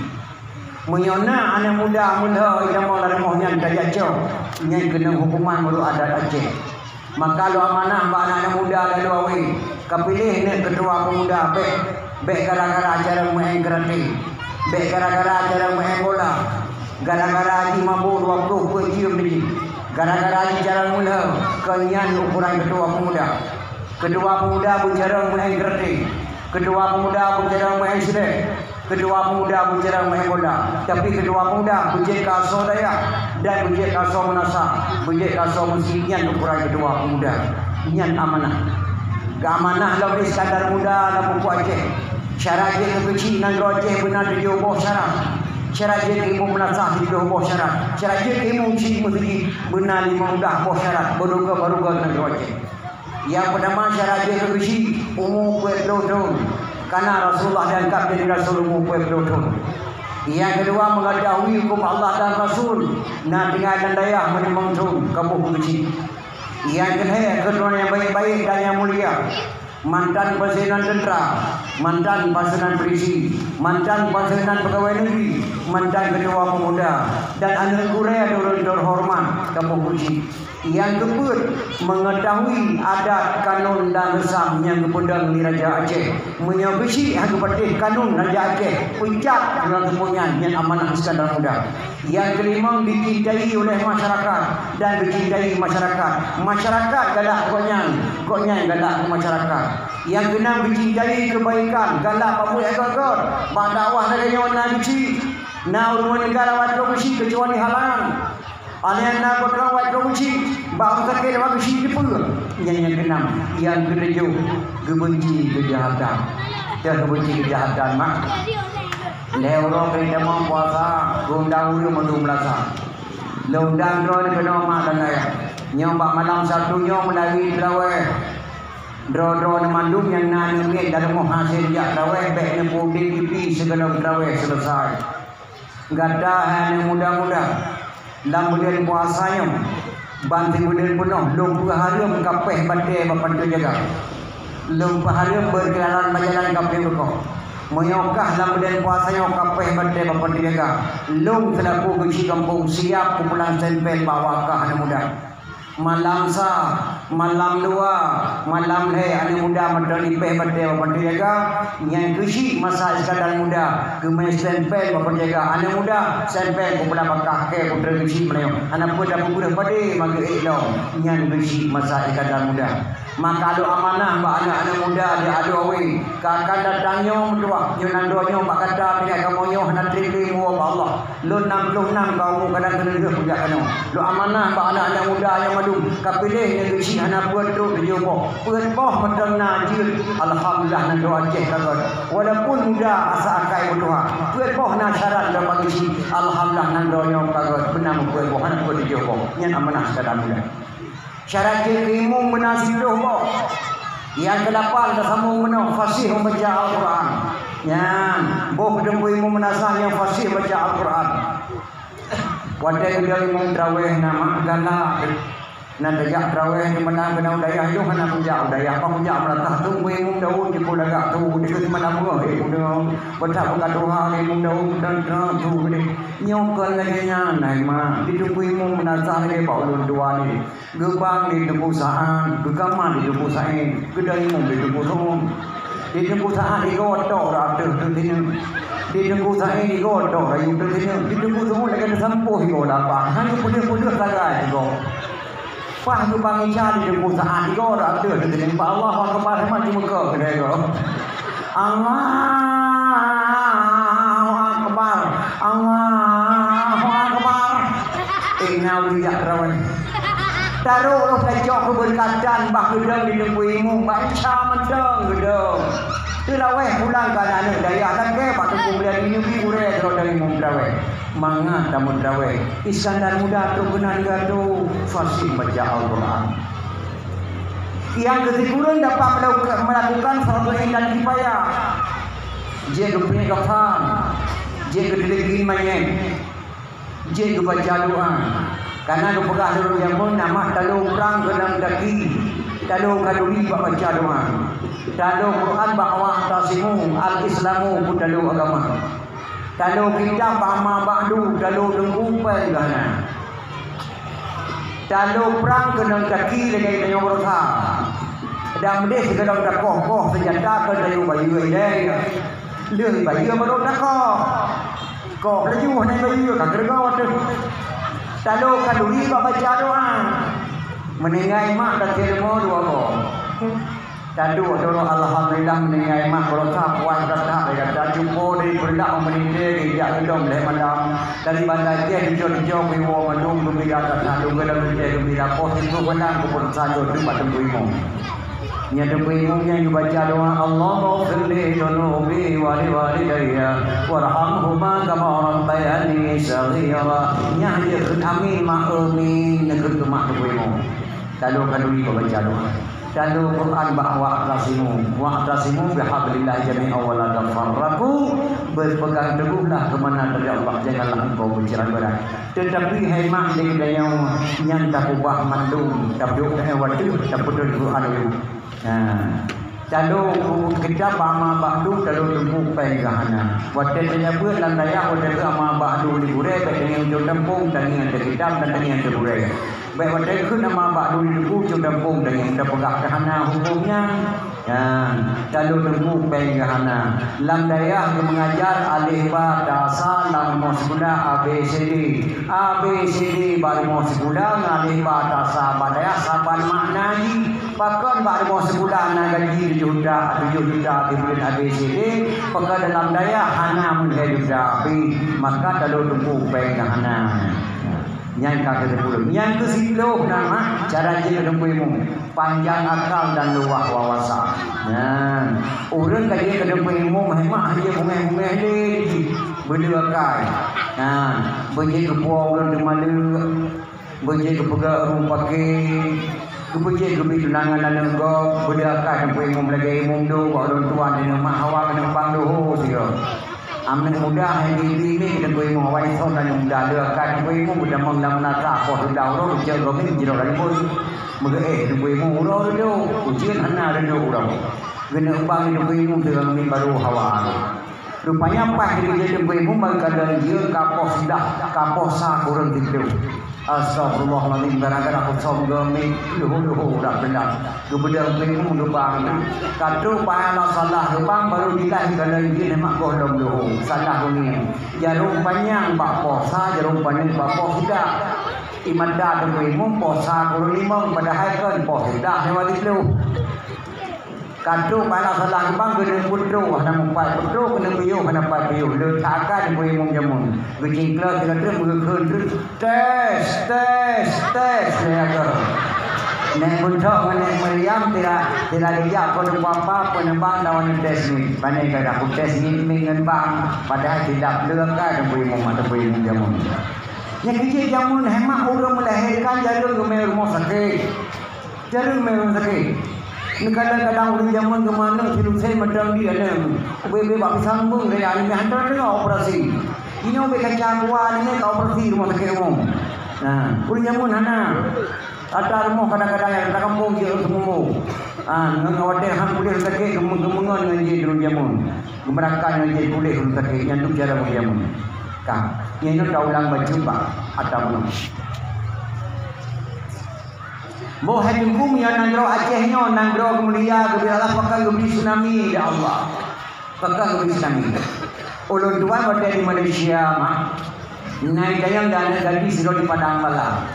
Menyona anak muda mula irama rumahnya tidak jauh, yang kena hukuman baru adat Aceh. Maka lu amanah anak muda lalu awi, kapilih ni ketua pemuda be gara-gara acara main karate, be gara-gara acara main bola. Gara-gara haji mabur waktu cium ni. Gara-gara haji jarang mula kenyan ukuran ketua pemuda. Ketua pemuda berjarang main kerti. Ketua pemuda berjarang main sedek. Ketua pemuda berjarang main bola. Tapi ketua pemuda berjek kaso daya dan berjek kaso menasa. Berjek kaso musibnya ukuran ketua pemuda. Nyan amanah. Amanah lawan Iskandar Muda dalam buku Aceh. Syarat dia kecil nan Aceh benar dia boh syarat. Syarat dia ilmu menasah di bawah syarat. Syarat dia ilmu musik mesti benar 5 dah bawah syarat. Baru-baru dengan Aceh. Yang pertama syarat dia kecil umur 20 tahun. Karena Rasulullah diangkat jadi Rasul umur 20 tahun. Yang kedua mengetahui hukum Allah dan Rasul. Nak tinggal dan daya menimang tahun kampung kecil. Yang kedua yang baik-baik dan yang mulia. Mantan Presiden Tentera, mantan Pasukan Polisi, mantan Pasukan Pegawai Negeri, mantan Ketua Pemuda, dan anak Korea terhormat kampung polisi. Yang keempat, mengetahui adat, kanun dan resam yang kepedang di Raja Aceh, menyebisi kepada kanun Raja Aceh, puncak dalam kepunyaan yang amanah Iskandar Muda. Yang kelima, dicintai oleh masyarakat dan dicintai masyarakat. Masyarakat galak konyang galak ke masyarakat. Yang keenam, dicintai kebaikan, galak pamul ekor-ekor. Bak dakwah dari nyawa Nabi na rumah negara waktu besi kecuali halangan. Anak nak berkau waktu besi, bak sakit waktu besi pun. Yang keenam, yang ketujuh, kebenci kejahatan. Dan kebenci kejahatan mak. Lewrong kita mau puasa, undang ulu madu melasa. Undang drone kena mak dan ayah. Nyobak malam satu nyom dari terawih. Drone mandum yang nani ni dalam hasil jak terawih, baiknya puding pipi segala terawih selesai. Gada yang muda-muda. Dalam bulan puasanya, banting bulan penuh, lumpur hari kapeh bantai bapak tu jaga. Lumpur hari berkelaran berjalan kapeh berkau. Menyokah dalam bulan puasanya kapeh bantai bapak tu jaga. Lung selaku kecil kampung siap kumpulan sempel bawa ke anak muda. malam malam dua, malam ane muda madal ipeh badai bapak jaga, yang kusi masa sekadar muda, kemudian senpen bapak jaga, ane muda senpen kepada bakah ke putra kusi meneyo, anak muda putra badai magi elo, yang kusi masa sekadar muda. Maka adu amanah mbak anak muda dia adu awi, kakak datangnya dua, nyonan doanya mbak kata dengan kamu yo nak terima Allah, lu 66 kau kadang kena punya kanu, lu amanah mbak anak muda yang madu kapilih negeri anak buat tu dia boh boh macam najil alhamdulillah nan doa je kagot walaupun muda asa akai berdoa boh na syarat dan bagi alhamdulillah nan doa kagot benar buat boh anak buat dia boh nyan amanah sekadar muda syarat je ilmu menasiluh boh yang ke-8 tersambung benar fasih membaca Al-Quran nyan boh kedembu ilmu menasah yang fasih baca Al-Quran wadai dia ilmu traweh nama galak nan daya traweh di mana benau daya yo kana punya daya apa punya melatah tu mung daun di pulaga tu di mana mo udah baca buka doa ni mung daun dan tu ni nyokol lagi nai ma di tu mung menazah ni baulun dua ni gebang di tu saan gegaman di tu sain gedai mung di tu sung di tu saan di goto ra tu ni di tu sain di goto ra yu tu ni di tu sung lagi sampo hi ola pa han punya sagai go Wah, tu bangi cari di perusahaan itu orang ada di sini. Pak Allah Akbar macam muka kedai tu. Allahu Akbar, Allahu Akbar. Inau dia rawan. Taruh roh kacau keberkatan bah gedang di lembuimu baca mentang gedang. Itulah weh pulang ke anak daya tak ke pak tunggu belian ini bi ure kalau dari mumtrawe. Mangat tamu trawe. Iskandar muda tu benar tu fasih baca Al-Quran. Yang kezikurun dapat melakukan fardu ain dan kifayah. Dia punya kafan. Dia kedelegin main. Dia baca doa. Karena tu pegah dulu yang pun nama talung perang genang daki. Talung kaduri baca doa. Talung Quran bahawa tasimu al-Islamu talung agama. Talung kita pama ba'du talung dengkupai gana. Talung perang genang daki dengan yang berusaha. Dan dia segala dakoh senjata ke talung bayu ini. Lương bayu baru dakoh. Kau laju hanya bayu tak kerja tu. Talung kaduri baca doa. Meninggai mak dan terima dua ko. Tadu dulu alhamdulillah meninggai mak berkah puas datang dekat jumpa dari berdak meninde dia hidup le malam dari bandar dia dijo biwo mandung gembira datang dulu dalam dia gembira pos itu benang kupun sajo tu pada biwo. Nya tu biwo nya baca doa Allahu firli dunubi wa liwalidayya warhamhuma kama rabbayani saghira. Nya dia amin ma'amin nekut mak tu biwo. Lalu kaduri baca doa. Lalu Quran bahwa wa'tasimu bihablillah jami'an wa la tafarraqu. Berpegang teguhlah kemana dari Allah, janganlah engkau bercerai berai. Tetapi hai mak yang tak ubah mandung tabuk waktu tabuk Quran itu. Lalu kita pama ba'du lalu tunggu penggahana. Waktu tanya buat dan daya waktu ama ba'du di burai dengan jodempung dan dengan kitab dan dengan burai. Baik waktu itu nama ba'du di buku jodempung dengan pegah kahana hukumnya. Lalu tunggu penggahana. Lam daya mengajar alif ba ta sa lam mosbuda ABCD. ABCD baru mosbuda alif ba ta sa badaya saban makna ni. Pakon baru mosbuda na gaji juta di bulan ABCD peka dalam daya hana menghidupkan api maka lalu tunggu penggahana yang ke-10 yang ke-10 nama cara dia kedempuimu panjang akal dan luah wawasan orang kaya kedempuimu memang dia bunga-bunga dia berdua kai berjaya kepuah orang demala berjaya kepegak orang pakai kepuji kebi tunangan dan engkau berdekat sampai imam lagi imam do orang tuan dengan mak hawa dengan bang doho dia amin mudah yang diri ni kita boleh mau awal son dan mudah dekat sampai imam mudah mengenal menata kau sudah orang ujian kau ni jiro lagi pun mereka sampai imam orang tu ujian hana ada orang kena bang sampai imam dengan ni baru hawa rupanya apa dia sampai imam bagi kadang dia kapos dah kapos sah kurang gitu Astagfirullahaladzim, kadang-kadang aku songgemi, luhu dah benar. Kemudian aku lubang, katu pahala salah lubang baru dilahirkan lagi lemak golong luhu. Salah dunia. Jarum panjang bak posa, jarum panjang bak posa tidak. Iman dah temui posa puluh lima pada haikan posa dah lewat itu. Katu pahala salah lubang kena putru, kena empat putru, kena piyuh, kena empat piyuh. Letakkan boleh jamun. Berjingkla kira-kira berkendut. Tes. Lepas nek buntok nek meriam tidak dia pun apa penembang lawan tes ni. Pandai kata aku tes ni dengan bang padahal tidak lekat boleh atau boleh jamun. Yang kecil jamun hemat orang melahirkan jarum ke rumah sakit. Jarum memang sakit. Ni kadang-kadang orang zaman ke mana hidup saya macam dia ni. Bebe bab sambung dia ni hantar dengan operasi. Ini obek kacang kuah ni ke operasi rumah sakit umum. Nah, orang zaman hana. Ada rumah kadang-kadang yang tak kampung je semua. Dengan hotel hang boleh sakit gemengan dengan je orang zaman. Gemerakan dengan je boleh orang sakit yang tu cara orang zaman. Kah, yang itu dah ulang baju pak atau belum? Boh bumi yang nanggro Acehnya nanggro kemulia kebiasalah pakai geberi tsunami ya Allah. Pakai geberi tsunami. Ulun tuan berada di Malaysia mah. Naik dayang dan gadis di Padang Bala.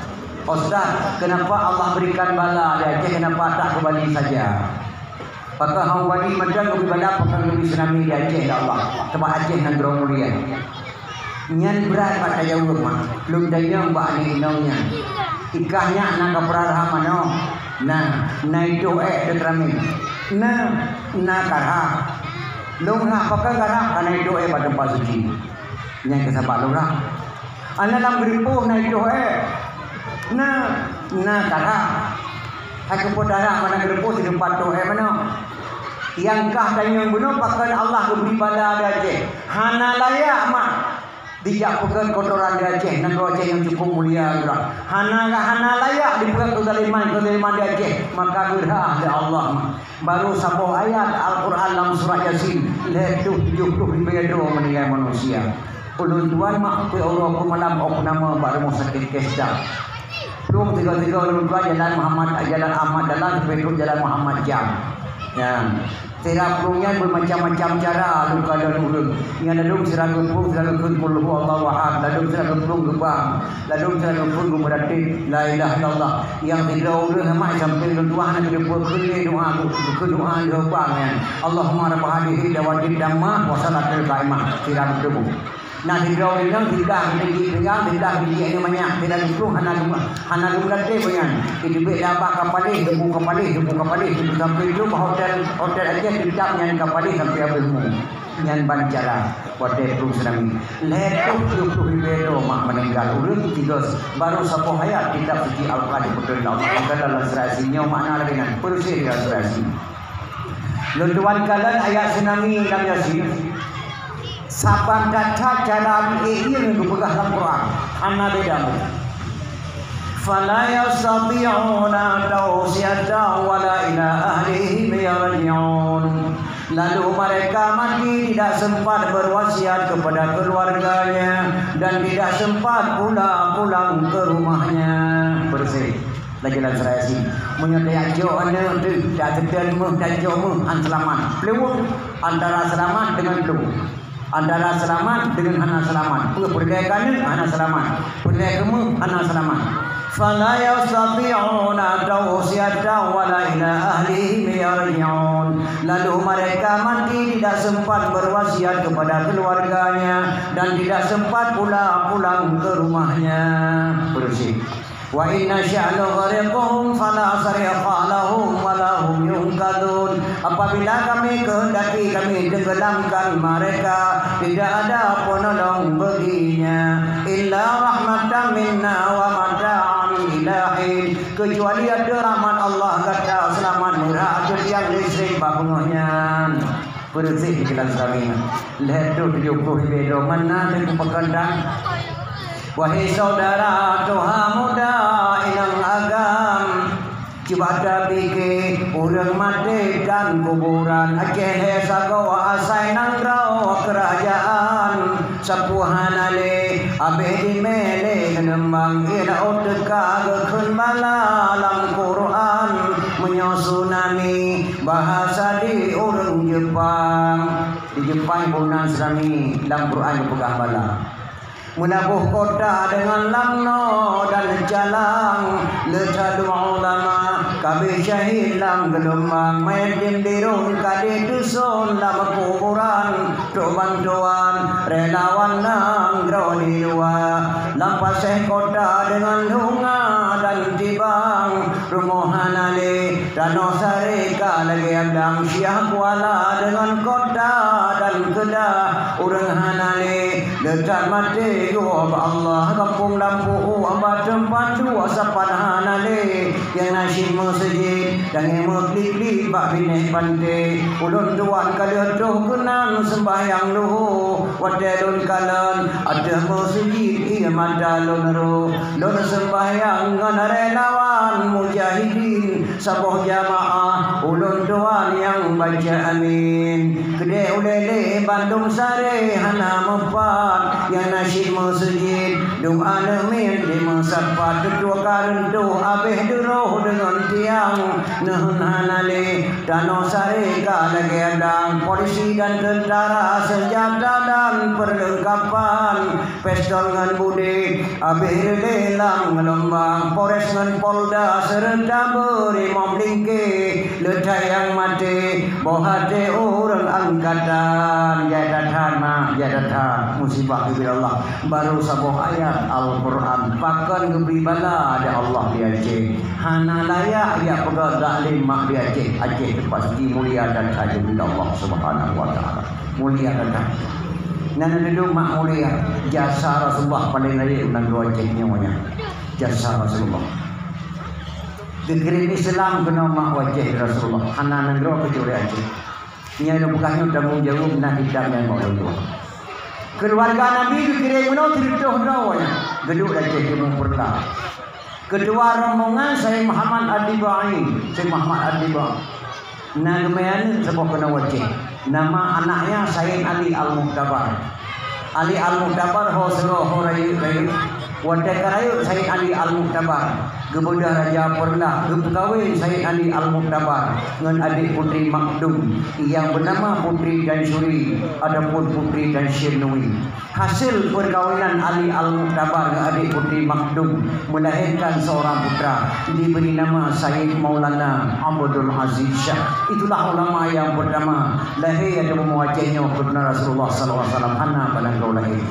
Ustaz, kenapa Allah berikan bala di Aceh, kenapa tak ke Bali saja? Pakai hang Bali macam geberi bala pakai geberi tsunami di Aceh ya Allah. Sebab Aceh nanggro mulia. Nyan berat pada jauh mah. Belum dayang mbak ni inaunya. Ikahnya nak keperarah mana? Nah itu detrami. Nah karah. Lungrah pakai karah karena itu pada tempat suci. Yang kesabat lungrah. Anak dalam geripuh nah itu Nah karah. Aku darah mana geripuh di tempat tu mana? Yang kah dan yang bunuh pakai Allah beri bala ada je. Hana layak mak. Dijak pegang kotoran di Aceh, negara Aceh yang cukup mulia juga. Hana layak dipegang kezaliman di Aceh, maka gerah oleh Allah. Baru satu ayat Al-Quran dalam surah Yasin, letuh 70 bedo meninggal manusia. Ulun tuan mak ku Allah ku malam ok nama baru mau sakit kesda. Belum tiga-tiga ulun tuan jalan Ahmad dalam betul jalan Muhammad Jam. Ya. Terapungnya bermacam-macam cara luka dan ulun. Yang lalu seragam pun Allah wahab. Lalu seragam pun gebang. Lalu seragam pun berarti la ilaha illallah. Yang tidak ulun amat sampai Tuhan nak berkeli doa gebang ya. Allahumma rabb hadhihi dawatin damah wa salatul qaimah. Seragam tu. Nah tidak orang tidak dengan tidak ini banyak tidak itu hana guna deh banyak itu beda apa kapalih debu kapalih sampai itu hotel aja tidak yang kapalih sampai habis semua yang bancara hotel tu sedang letup itu bedo mak meninggal urut tiga baru satu hayat tidak suci Al-Quran betul Allah dalam serasinya makna lagi nan persi dia serasi lentuan kalian ayat tsunami dalam Yasin. Saban kata cara ini berpegang dalam Quran. Anna bedamu. Fala yastati'una tawsiyatan wala ila ahlihim yarji'un. Lalu mereka mati tidak sempat berwasiat kepada keluarganya dan tidak sempat pula pulang ke rumahnya. Bersih. Lagi dalam serasi. Menyatakan jo anda tu dah terima dan jo mu selamat. Pelewuk antara selamat dengan pelewuk. Antara selamat dengan anak selamat. Pergaikan anak selamat. Pergaikan anak selamat. Fala yastati'una tawsiyatan wala ila ahlihim yarji'un. Lalu mereka mati tidak sempat berwasiat kepada keluarganya dan tidak sempat pula pulang ke rumahnya. Bersih. Wa inna sya'nu ghariqhum fala sariqa lahum wa lahum yunqadun. Apabila kami kehendaki kami tenggelamkan mereka, tidak ada penolong baginya illa rahmatan minna wa mata'an ilahin. Kecuali ada rahmat Allah kata selamat murah yang listrik bangunnya. Bersih dalam sami. Letup 70 bedo mana dengan pekandang. Wahai saudara Tuhan muda inang agam, Coba ada fikir orang mati dan kuburan Aceh sagawa asai nangrau kerajaan Sapuhan ale abeh di mele Nemang ila oteka gekun bala Alam Quran Menyosunami bahasa di orang Jepang Di Jepang punan serami dalam Quran pegah bala Menabuh kota dengan lamno dan jalang Lecadu ulama kabeh syahid lam gelombang Main dimdirun kade dusun lam kuburan Tuk bantuan relawan nang groni luar Lampaseh kota dengan lunga dan tibang Rumohan ale Rano Sarika lagi adang Syah Kuala dengan kota dan kedah Urang hanale Letak mati Doa Allah kampung lampu Amba tempat dua sapan hanale Yang nasyid masjid Dan yang meklik-klik bak binih pantai Ulun tuan kala tuh kenang sembahyang luhu Wadelun kalan ada masjid Ia mata lunru Lun sembahyang ngan relawan mujahidin Sabuh jamaah Ulun tuan yang baca amin Kedai ulele Bandung Sare Hana mempat Yang nasyid masjid Doa nemin di masapat Ketua karentu Abih duruh dengan tiang Nehun hanale Danau Sarika lagi adang Polisi dan tentara Senjata dan perlengkapan Pistol dengan budi Abih lelang melombang Polres dengan Polda Serta beri memlingki Letai yang mati Bohate orang angkatan Jadatan musibah kepada Allah baru sebuah ayat Al-Quran pakan geberi bala ada Allah di Aceh hana layak ya pegang zalim mak di Aceh pasti mulia dan saja bila Allah Subhanahu wa taala mulia dan nana duduk mak mulia jasa Rasulullah paling layak nang dua Aceh nyawanya jasa Rasulullah negeri Islam kena mak wajah Rasulullah hana nang dua kecuali Aceh nyai bukannya tanggung jawab nak hidupnya mak dua keluarga Nabi dikirim menau tiritoh dawanya geduk Aceh Timur Perla kedua rombongan saya Muhammad Adibai nagmean sebuah kena wajah nama anaknya Sayyid Ali Al-Muqtabar hosro horayu Wadakarayu Sayyid Ali Al-Muqtabar Kemudian Raja Perlah Kawin Sayyid Ali Al-Muqtabar dengan adik putri Makdum yang bernama Putri dan Suri adapun Putri dan Syirnui. Hasil perkawinan Ali Al-Muqtabar dengan adik putri Makdum melahirkan seorang putra diberi nama Sayyid Maulana Abdul Aziz Shah. Itulah ulama yang pertama lahir dan mewajahnya kepada Rasulullah SAW hana pada kau lahir.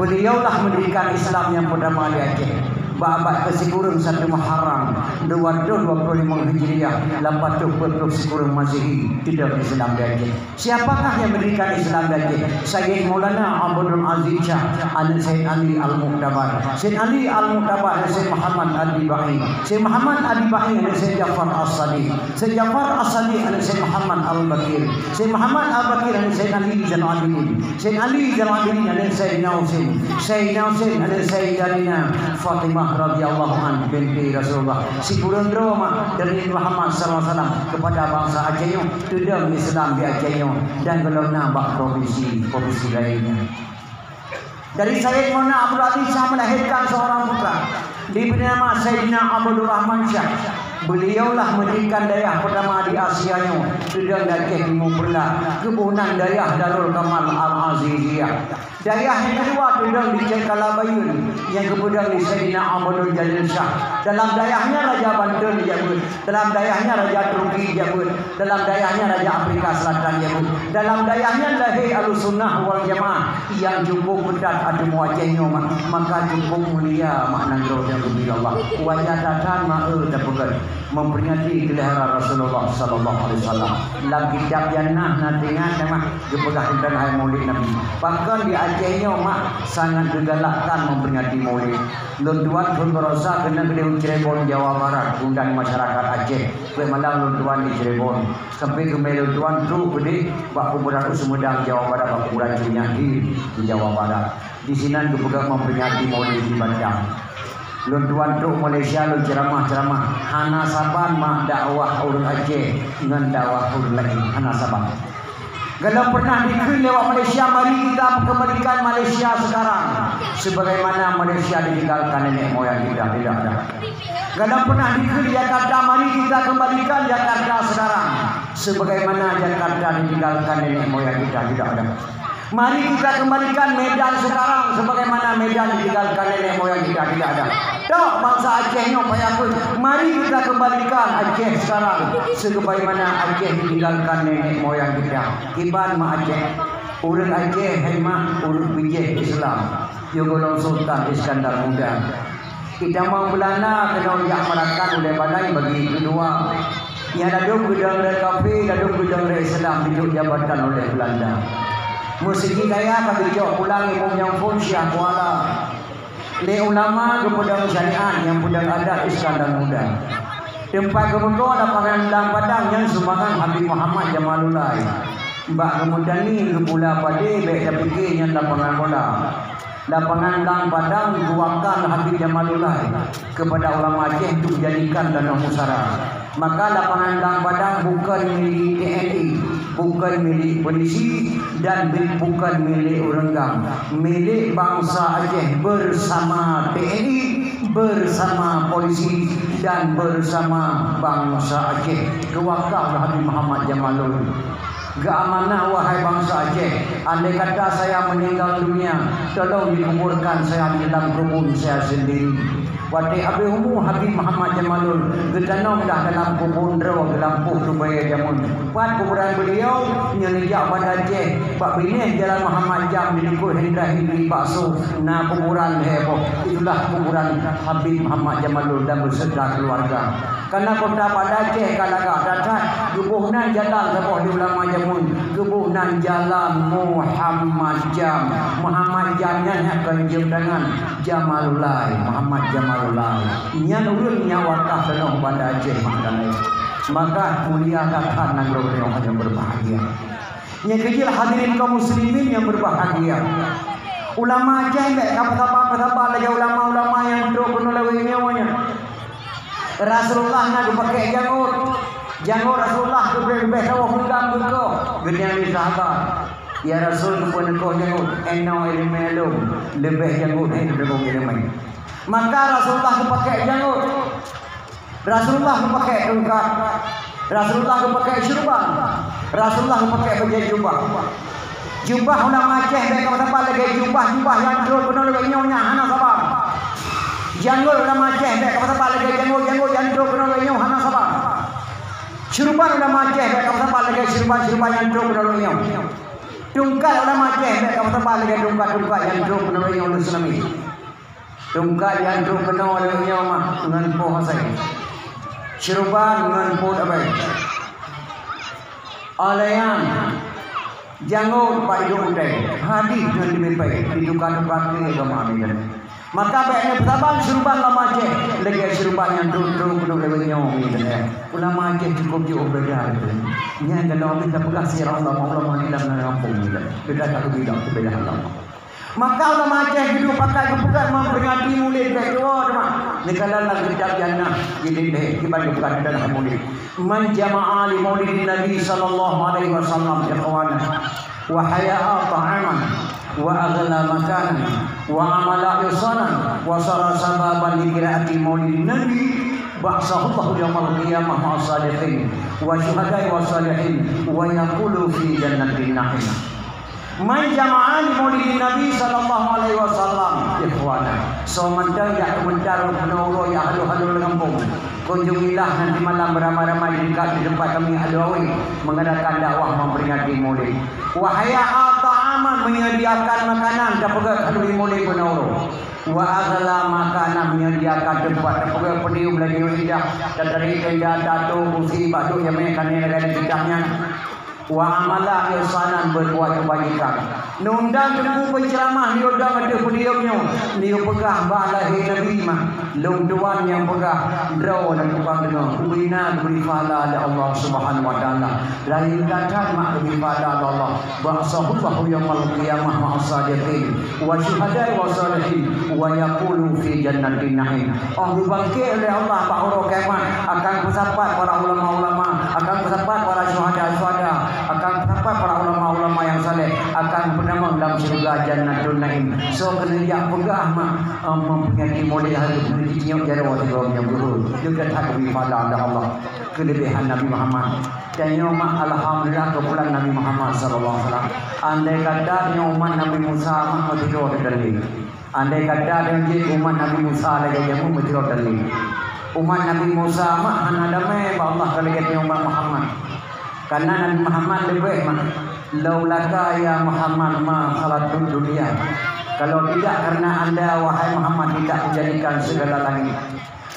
Beliaulah mendirikan Islam yang pertama di Aceh. Abad kesekurang 1 Muharram 225 Hijriah 80 kesekurang Masehi tidak Islam di Aceh. Siapakah yang mendirikan Islam di Aceh? Sayyid Maulana Abdul Aziz Shah dan Sayyid Ali Al-Muqtabar. Sayyid Ali Al-Muqtabar dan Sayyid Muhammad Adibai. Sayyid Muhammad Adibai dan Sayyid Jafar As-Sadiq. Sayyid Jafar As-Sadiq dan Sayyid Muhammad Al-Bakir. Sayyid Muhammad Al-Bakir dan Sayyid Ali Zainal-Abidin. Sayyid Ali Zainal-Abidin dan Sayyid Nausin. Sayyid Nausin dan Sayyid Alina Fatimah radhiyallahu anha binti Rasulullah. Si kurendro dari Muhammad sallallahu alaihi wasallam kepada bangsa Aceh tudang Islam di Aceh dan belum nampak provinsi lainnya. Dari Sayyid Maulana Abdul Aziz Shah melahirkan seorang putra diberi nama Sayyidina Abdul Rahman Shah. Beliaulah mendirikan daerah pertama di Asia sedang Aceh Timur Perla, kebunan daerah Darul Kamal Al-Aziziyah. Daerah yang kedua sedang di Cekalabayun yang kemudian di Sayyidina Abdul Jalil Shah. Dalam daerahnya Raja Banten dijabut, dalam daerahnya Raja Turki dijabut, dalam daerahnya Raja Afrika Selatan dijabut, dalam daerahnya lahir Ahlussunnah wal Jamaah yang cukup berat ada muwajahnya maka cukup mulia makna yang gembira Allah. Wajah datang maka dapat memperingati kelahiran Rasulullah sallallahu alaihi wasallam. Dalam kitab Jannah nantinya memang dipegah tentang hari Maulid Nabi. Bahkan di Acehnya mak sangat digalakkan memperingati Maulid. Luntuan pun berosa kena gede Cirebon Jawa Barat undang masyarakat Aceh. Ke malam luntuan di Cirebon sampai ke luntuan tu gede bak kuburan Sumedang Jawa Barat bak kuburan Cinyaki di Jawa Barat. Di sini dipegang memperingati Maulid di Bandang. Lun tuan tu Malaysia lu ceramah hana saban mah dakwah urang Aceh dengan dakwah urang lagi hana saban. Kalau pernah dikir lewat Malaysia, mari kita kembalikan Malaysia sekarang sebagaimana Malaysia ditinggalkan nenek moyang kita. Tidak ada. Kalau pernah dikir Jakarta, mari kita kembalikan Jakarta sekarang sebagaimana Jakarta ditinggalkan nenek moyang kita. Tidak ada. Mari kita kembalikan Medan sekarang sebagaimana Medan ditinggalkan nenek moyang kita. Tidak ada. Tak bangsa Aceh ni payah pun. Mari kita kembalikan Aceh sekarang sebagaimana Aceh ditinggalkan nenek moyang kita. Kiban mak Aceh. Urang Aceh hemah urang bijih Islam. Yogolong Sultan Iskandar Muda. Kita mau Belanda kena ujak merakan oleh badai bagi kedua. Yang dadung gedang dari kafe, dadung gedang dari Islam dijuk jabatan oleh Belanda. Musik daya kami jauh pulang imam yang pun syah kuala. Le ulama kepada syariat yang budang adat Iskandar Muda. Tempat kemudian lapangan Lang Padang yang sumbangan Habib Muhammad Jamalullah. Mbak kemudian ni kepula pada baik tapi yang lapangan bola. Lapangan Lang Padang diwakilkan Habib Jamalullah kepada ulama Aceh untuk dijadikan danau musara. Maka lapangan Lang Padang bukan milik TNI, bukan milik polisi dan bukan milik orang Gang, milik bangsa Aceh bersama TNI, bersama polisi dan bersama bangsa Aceh. Kewakaf Habib Muhammad Jamalullah. Keamanah wahai bangsa Aceh, andai kata saya meninggal dunia, tolong dikuburkan saya di dalam kubur saya sendiri. Wati Abi Humu Habib Muhammad Jamalul getanam dah dalam kubur draw gelampuh tu bayar jamun. Pat kuburan beliau nyenejak pada Aceh, Pak Bini Jalan Muhammad Jam dinikut hendak hindri bakso na kuburan heboh. Itulah kuburan Habib Muhammad Jamalul dan beserta keluarga. Karena kota pada Aceh kalagak datang gebuhnan jalan sebuah di ulama jamun, gebuhnan jalan Muhammad Jam. Muhammad Jamnya akan jam tangan Jamalullah, Muhammad Jamalullah. Nyan ulun nyawakah penuh pada Aceh maknanya. Maka mulia datang nang orang yang berbahagia. Yang kecil hadirin kaum muslimin yang berbahagia. Ulama Aceh tak apa-apa lagi ulama-ulama yang terus penuh lagi nyawanya. Rasulullah nak pakai janggut Rasulullah tu bebas sawah pegang buka genyang di sahabat. Ya Rasul tu pun kau janggut eno ilmelum lebih janggut ini bergong ilmu. Maka Rasulullah tu pakai janggut, Rasulullah tu pakai tongkat, Rasulullah tu pakai syurban, Rasulullah tu pakai baju jubah. Jubah ulama Aceh mereka apa lagi jubah yang terus penuh lagi nyonya hana sabar. Janggut ulama Aceh mereka apa lagi janggut yang terus penuh lagi nyonya hana sabar. Syurban ulama Aceh mereka apa lagi syurban yang terus penuh lagi nyonya. Tongkat ulama Aceh mereka apa lagi tongkat yang terus penuh lagi nyonya Islami. Tongkat yang terus penuh lagi nyonya dengan pohon saya. Syurban dengan pohon apa? Alayan janggut Pak Hidup Utai hadis dan dimimpai diduka-duka ke agama ini. Maka baiknya bersabar syurban ulama Aceh lagi syurban yang terus lagi nyonya. Ulama Aceh cukup jauh berbeza. Ini kalau kita pegang sirah ulama ini dalam kampung ini. Beda satu bidang berbeda ulama. Maka ulama Aceh hidup pakai kepukat memperingati mulid kedua teman. Nikalah lagi kitab jannah jadi deh kita bukan dalam mulid. Man jama'a li maulidin Nabi sallallahu alaihi wasallam ikhwana wa haya'a ta'aman wa aghla makanan wa amala ihsanan wa sara sababan li qiraati maulidin Nabi ba'sahu yaumil qiyamah ma'as sadiqin wa syuhada'i wa salihin wa yaqulu fi jannatin na'im. Man jama'an maulidin Nabi sallallahu alaihi wasallam ikhwana. So mandang ya mentar menoro ya halu-halu kampung. Kunjungilah nanti malam beramai-ramai di tempat kami Alawi mengadakan dakwah memperingati maulid. Wahaya ta'aman menyediakan makanan dapat halu maulid menoro. Wa aghla makanan menyediakan tempat dapat pedium lagi indah dan dari tenda datu kursi batu yang mereka negara kitahnya. wa amala ihsanan berbuat kebajikan. Nundang tunggu penceramah ni udah ada pediamnya. Ni pegah balahi Nabi mah. Long tuan yang pegah draw dan tukang dengar. Ubina beri pahala oleh Allah Subhanahu wa taala. Lain kata mak beri pahala oleh Allah. Ba'sahu wa yaumul qiyamah ma'as sadiqin wa syuhada'i wa salihin wa yaqulu fi jannatin na'im. Oh dibangkit oleh Allah pada hari kiamat akan bersahabat para ulama-ulama, akan bersahabat para syuhada-syuhada, akan bersahabat para ulama-ulama yang saleh, akan bernama dalam syurga Jannatul Naim. So kena yang pegah mak mempunyai model hari ini jadi orang yang guru juga tak berifada ada Allah kelebihan Nabi Muhammad. Dan nyomak alhamdulillah kepulan Nabi Muhammad sallallahu alaihi wasallam. Andai kata nyomak Nabi Musa mah tidur dari. Andai kata dengan umat Nabi Musa lagi jamu tidur dari. Umat Nabi Musa mah hana damai ba Allah kalian umat Muhammad. Karena Nabi Muhammad lebih mah laulaka ya Muhammad ma khalaqtud dunia. Kalau tidak karena anda wahai Muhammad tidak menjadikan segala langit.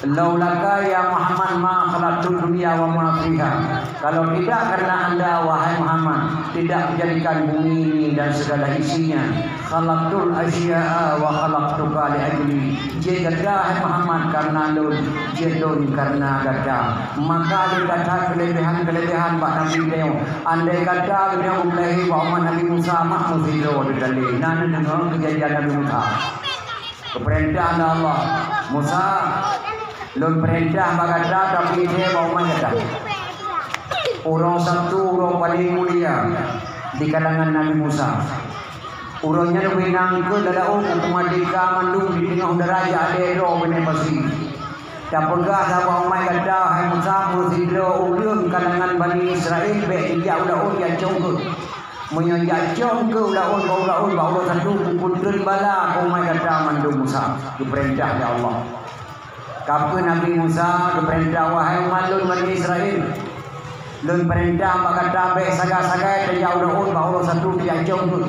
Laulaka ya Muhammad ma khalaqtud dunia wa ma fiha. Kalau tidak karena anda wahai Muhammad tidak menjadikan bumi ini dan segala isinya. Khalaqtul asya'a wa khalaqtuka li ajli. Jika Muhammad karena lun, jedun karena gada. Maka ada kata kelebihan-kelebihan Pak Nabi Deo. Andai kata dia mulai bahawa Nabi Musa mak muzilo dikali. Nana dengar kejadian Nabi Musa. Perintah Allah Musa lun perintah bagada tapi dia bawa mana? Orang satu orang paling mulia di kalangan Nabi Musa. Urangnya lebih nangke dalam kemadika mandung di tengah deraja adero benar pasti. Tak pegah sama umai kata hai Musa muzilo ulun kalangan Bani Israel baik dia udah yang congkut. Menyajak ke ulah-ulah bahawa satu putri bala umai kata mandung Musa diperintah oleh Allah. Kapa Nabi Musa diperintah wahai malun Bani Israel. Lun perintah kata baik sagai-sagai dia ulah bahawa satu dia congkut.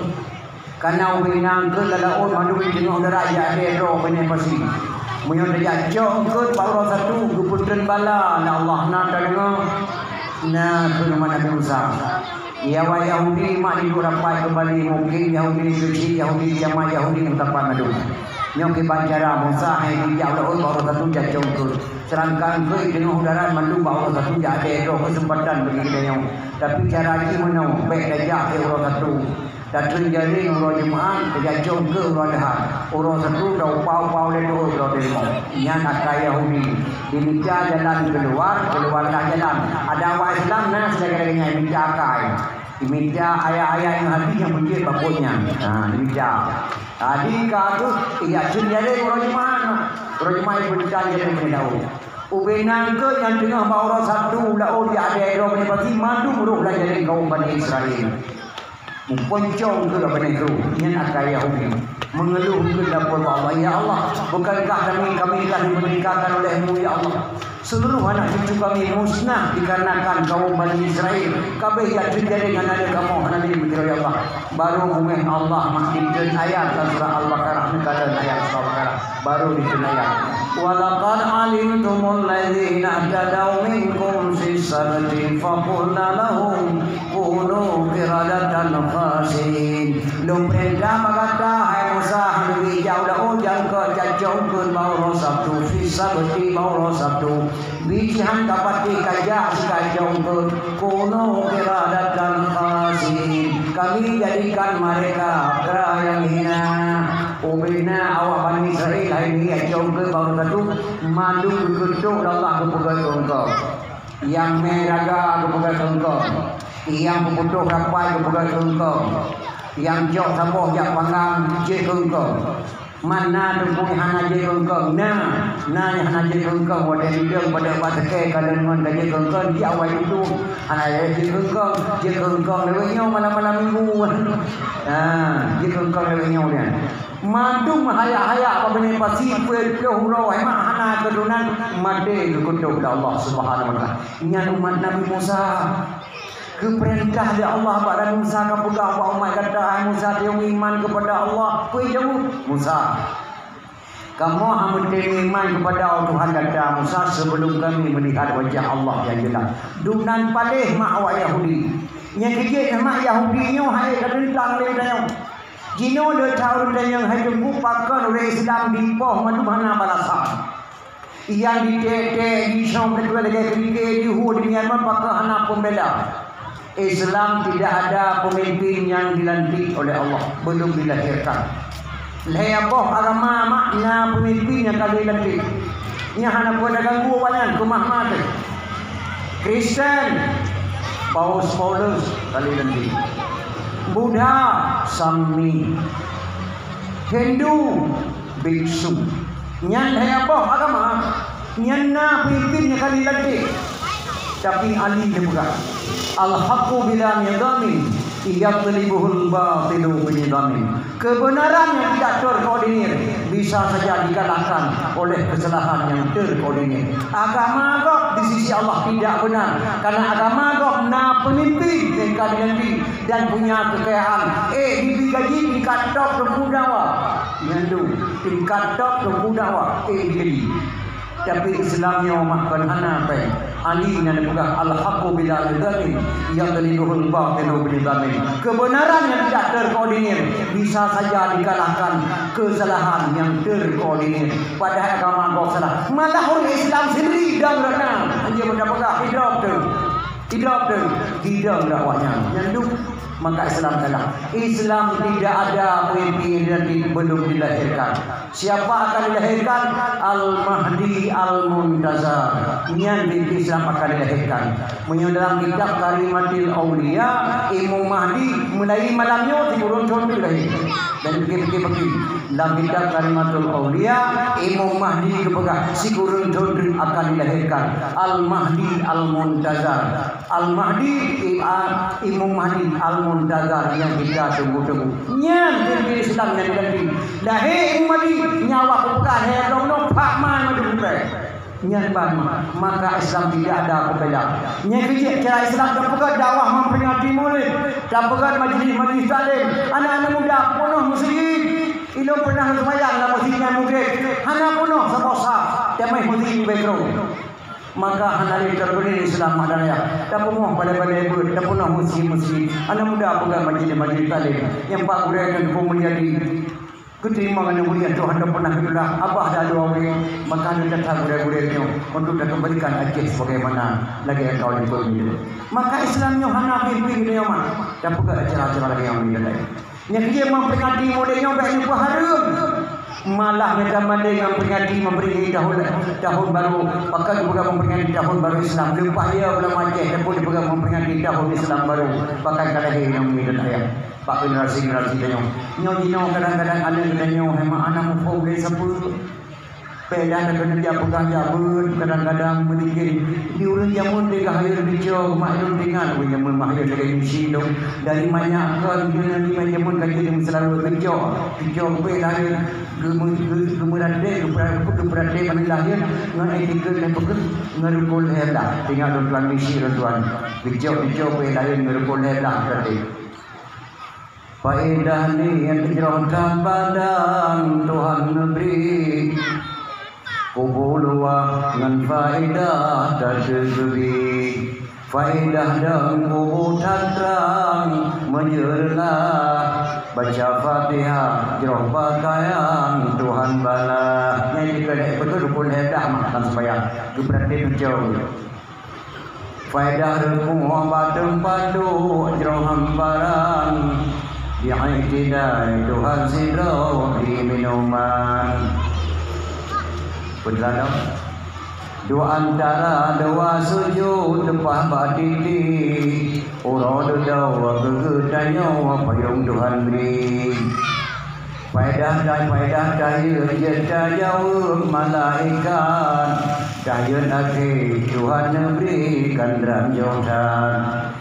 Karena ubinang ke dalam mandung di tengah deraja adero benar pasti. Menyajak ke bahawa satu putri bala Allah nak dengar nah firman Nabi Musa. Ya wa Yahudi mak di rapai kembali mungkin Yahudi kecil Yahudi jamaah Yahudi mutapan madu. Nyong ke banjara Musa hai di jauh baru satu jatuh ke. Serangkan ke tengah udara mandu baru satu jadi ada kesempatan bagi kita nyong. Tapi cara ini menau baik saja ke orang satu. Dan terjadi orang jemaah kejauh ke orang dah. Orang satu dah pau-pau le dua orang demo. Nya kata Yahudi diminta jalan keluar jalan. Ada orang Islam mana segala-galanya minta akai. Diminta ayat-ayat yang hati yang punya bakunya. Diminta. Tadi kau ia sendiri orang jemaah yang berjalan jadi mendahu. Ubenang ke yang tengah bawa satu lau dia ada erok ni pasti mandu muruh lah jadi kaum Bani Israel. Memponcong ke dalam itu yang akan Yahudi mengeluh ke dapur Allah. Ya Allah, bukankah kami telah diberitakan oleh-Mu ya Allah, seluruh anak cucu kami musnah dikarenakan kaum Bani Israel. Kabeh yang terjadi dengan ada kamu Nabi ya Allah. Baru umeh Allah maksudkan ayat surah Al-Baqarah dan ayat surah Al-Baqarah baru ditunayat. Walaqad alimtumul ladzina tadaw minkum fi sabti faqulna lahum kunu qiradatan khasiin. Lum perintah berkata hai Musa hari jauh dah jang ke jauh ke bau Sabtu fi sabti bau Sabtu bijihan dapat dikajak jauh ke kunu qiradatan khasiin. Kami jadikan mereka kera yang hina. Ubina awak Bani Israel hari ini jauh ke bau satu madu gedung Allah kepegang engkau. Yang meraga kepegang engkau. Yang membutuh rapai kepegang engkau. Yang jauh saboh yang panggang je engkau. Mana dukung hana je engkau. Nah hana je engkau wadah hidung pada batake kalian gaje engkau dia awal itu hana je engkau lewatnya malam-malam minggu. Je engkau lewatnya dia. Mandung haya-haya apa benih pasti ke hurau emang hana kedunan made ke kutub Allah Subhanahu wa taala. Nya umat Nabi Musa ke perintah dari Allah pada Musa ke pegang umat kata Musa dia iman kepada Allah kui jauh Musa kamu amat iman kepada Allah Tuhan kata Musa sebelum kami melihat wajah Allah yang jelas dunan palih mak awak Yahudi Yang kerja sama Yahudi nyo hai kadentang le dayo. Jino le tahu dayo hai jumpu pakar oleh Islam di poh madu mana balasan. Yang di tete di som kedua lagi kerja Yahudi yang pakar hana pembela. Islam tidak ada pemimpin yang dilantik oleh Allah belum dilahirkan. Lehaboh agama makna pemimpin yang kali lantik. Nya hana pun ada ganggu banyak kemahmat. Kristen Paus Paulus kali lantik. Buddha Sami. Hindu biksu. Nyan lehaboh agama nyan na pemimpin yang kali lantik. Tapi Ali dia bukan. Al-haqqu bila nizamin yaqlibuhul batilu binizamin. Kebenaran yang tidak terkoordinir bisa saja dikalahkan oleh kesalahan yang terkoordinir. Agama kok di sisi Allah tidak benar karena agama kok na pemimpin dan punya kekayaan. Digaji tingkat top termudawa. Yandu tingkat top termudawa. Jadi tapi Islamnya makan hana apa? Ali yang bukan al-haqqu bila nizamin yaqlibuhul batilu binizamin. Kebenaran yang tidak terkoordinir bisa saja dikalahkan kesalahan yang terkoordinir. Padahal agama kau salah. Malah orang Islam sendiri dan renang hanya mendapat hidup dakwahnya. Yang maka Islam salah. Islam tidak ada pemimpin yang belum dilahirkan. Siapa akan dilahirkan? Al-Mahdi Al-Muntazar. Yang di Islam akan dilahirkan. Dalam kitab Karimatil Aulia, Imam Mahdi mulai malamnya dikurun contoh lahir. Dan pergi dalam kitab Karimatul Aulia, Imam Mahdi kepegang si kurun contoh akan dilahirkan. Al-Mahdi Al-Muntazar. Al-Mahdi Imam Mahdi Al-Muntazar yang kita tunggu-tunggu. Nyan di Islam yang nanti lahir Mahdi nyawa kepegang hedong pak man madu nyan ban maka Islam tidak ada pembela. Nyan kerja cara Islam dan pegang dakwah memperingati Maulid dan pegang majlis taklim. Anak-anak muda penuh muslim. Ilmu pernah sembahyang dalam masjidnya mugrid. Hana penuh seposa temai muslim background. Maka hanari terbenih Islam adanya. Tak penuh pada-pada ibu, tak penuh muslim. Anak muda pegang majlis taklim. Yang pak guraikan pemulia di keterima dengan mulia Tuhan dan pernah kedulah abah dah dua orang maka anda datang gurau-guraunya untuk dah kembalikan ajak sebagaimana lagi yang kau diperlukan. Maka Islamnya hana pimpin dia mah dan pegang acara-acara lagi yang lain. Yang dia memperingati modelnya baiknya berharum. Malah mereka yang memperingati memberi tahun baru. Maka juga memperingati tahun baru Islam. Lupa dia belum Aceh dan pun juga memperingati tahun Islam baru. Bahkan kadang-kadang yang minat ayam. Pak generasi tanya. Nyo kadang-kadang ada tanya memang anak mau boleh sepuluh. Pedan kena dia pegang jabut kadang-kadang berikir di urang jamun dia hayur bijo maklum dengan jamun mahir dari misi dong dari banyak kan di jamun kaji yang selalu bijo pedan kemudian dia kemudian dia menilai dengan etika dan pekerja ngerukul helah tinggal tuan misi tuan bijo pedan ngerukul helah berarti faedah ni yang dijerahkan badan Tuhan beri kubulwa ngan faedah tersebut faedah dan kubul terang menjerlah baca Fatihah jerah pakaian Tuhan bala yang dikadai betul pun hedah makan supaya berarti jauh faedah rukun badem padu jerah hamparan yang tidak Tuhan sidro di minuman benar. Dua antara dua sujud tempah baditi orang dawa kegedanyo payung Tuhan beri faedah daya jeda jauh malaikat daya akhir Tuhan berikan dalam jodoh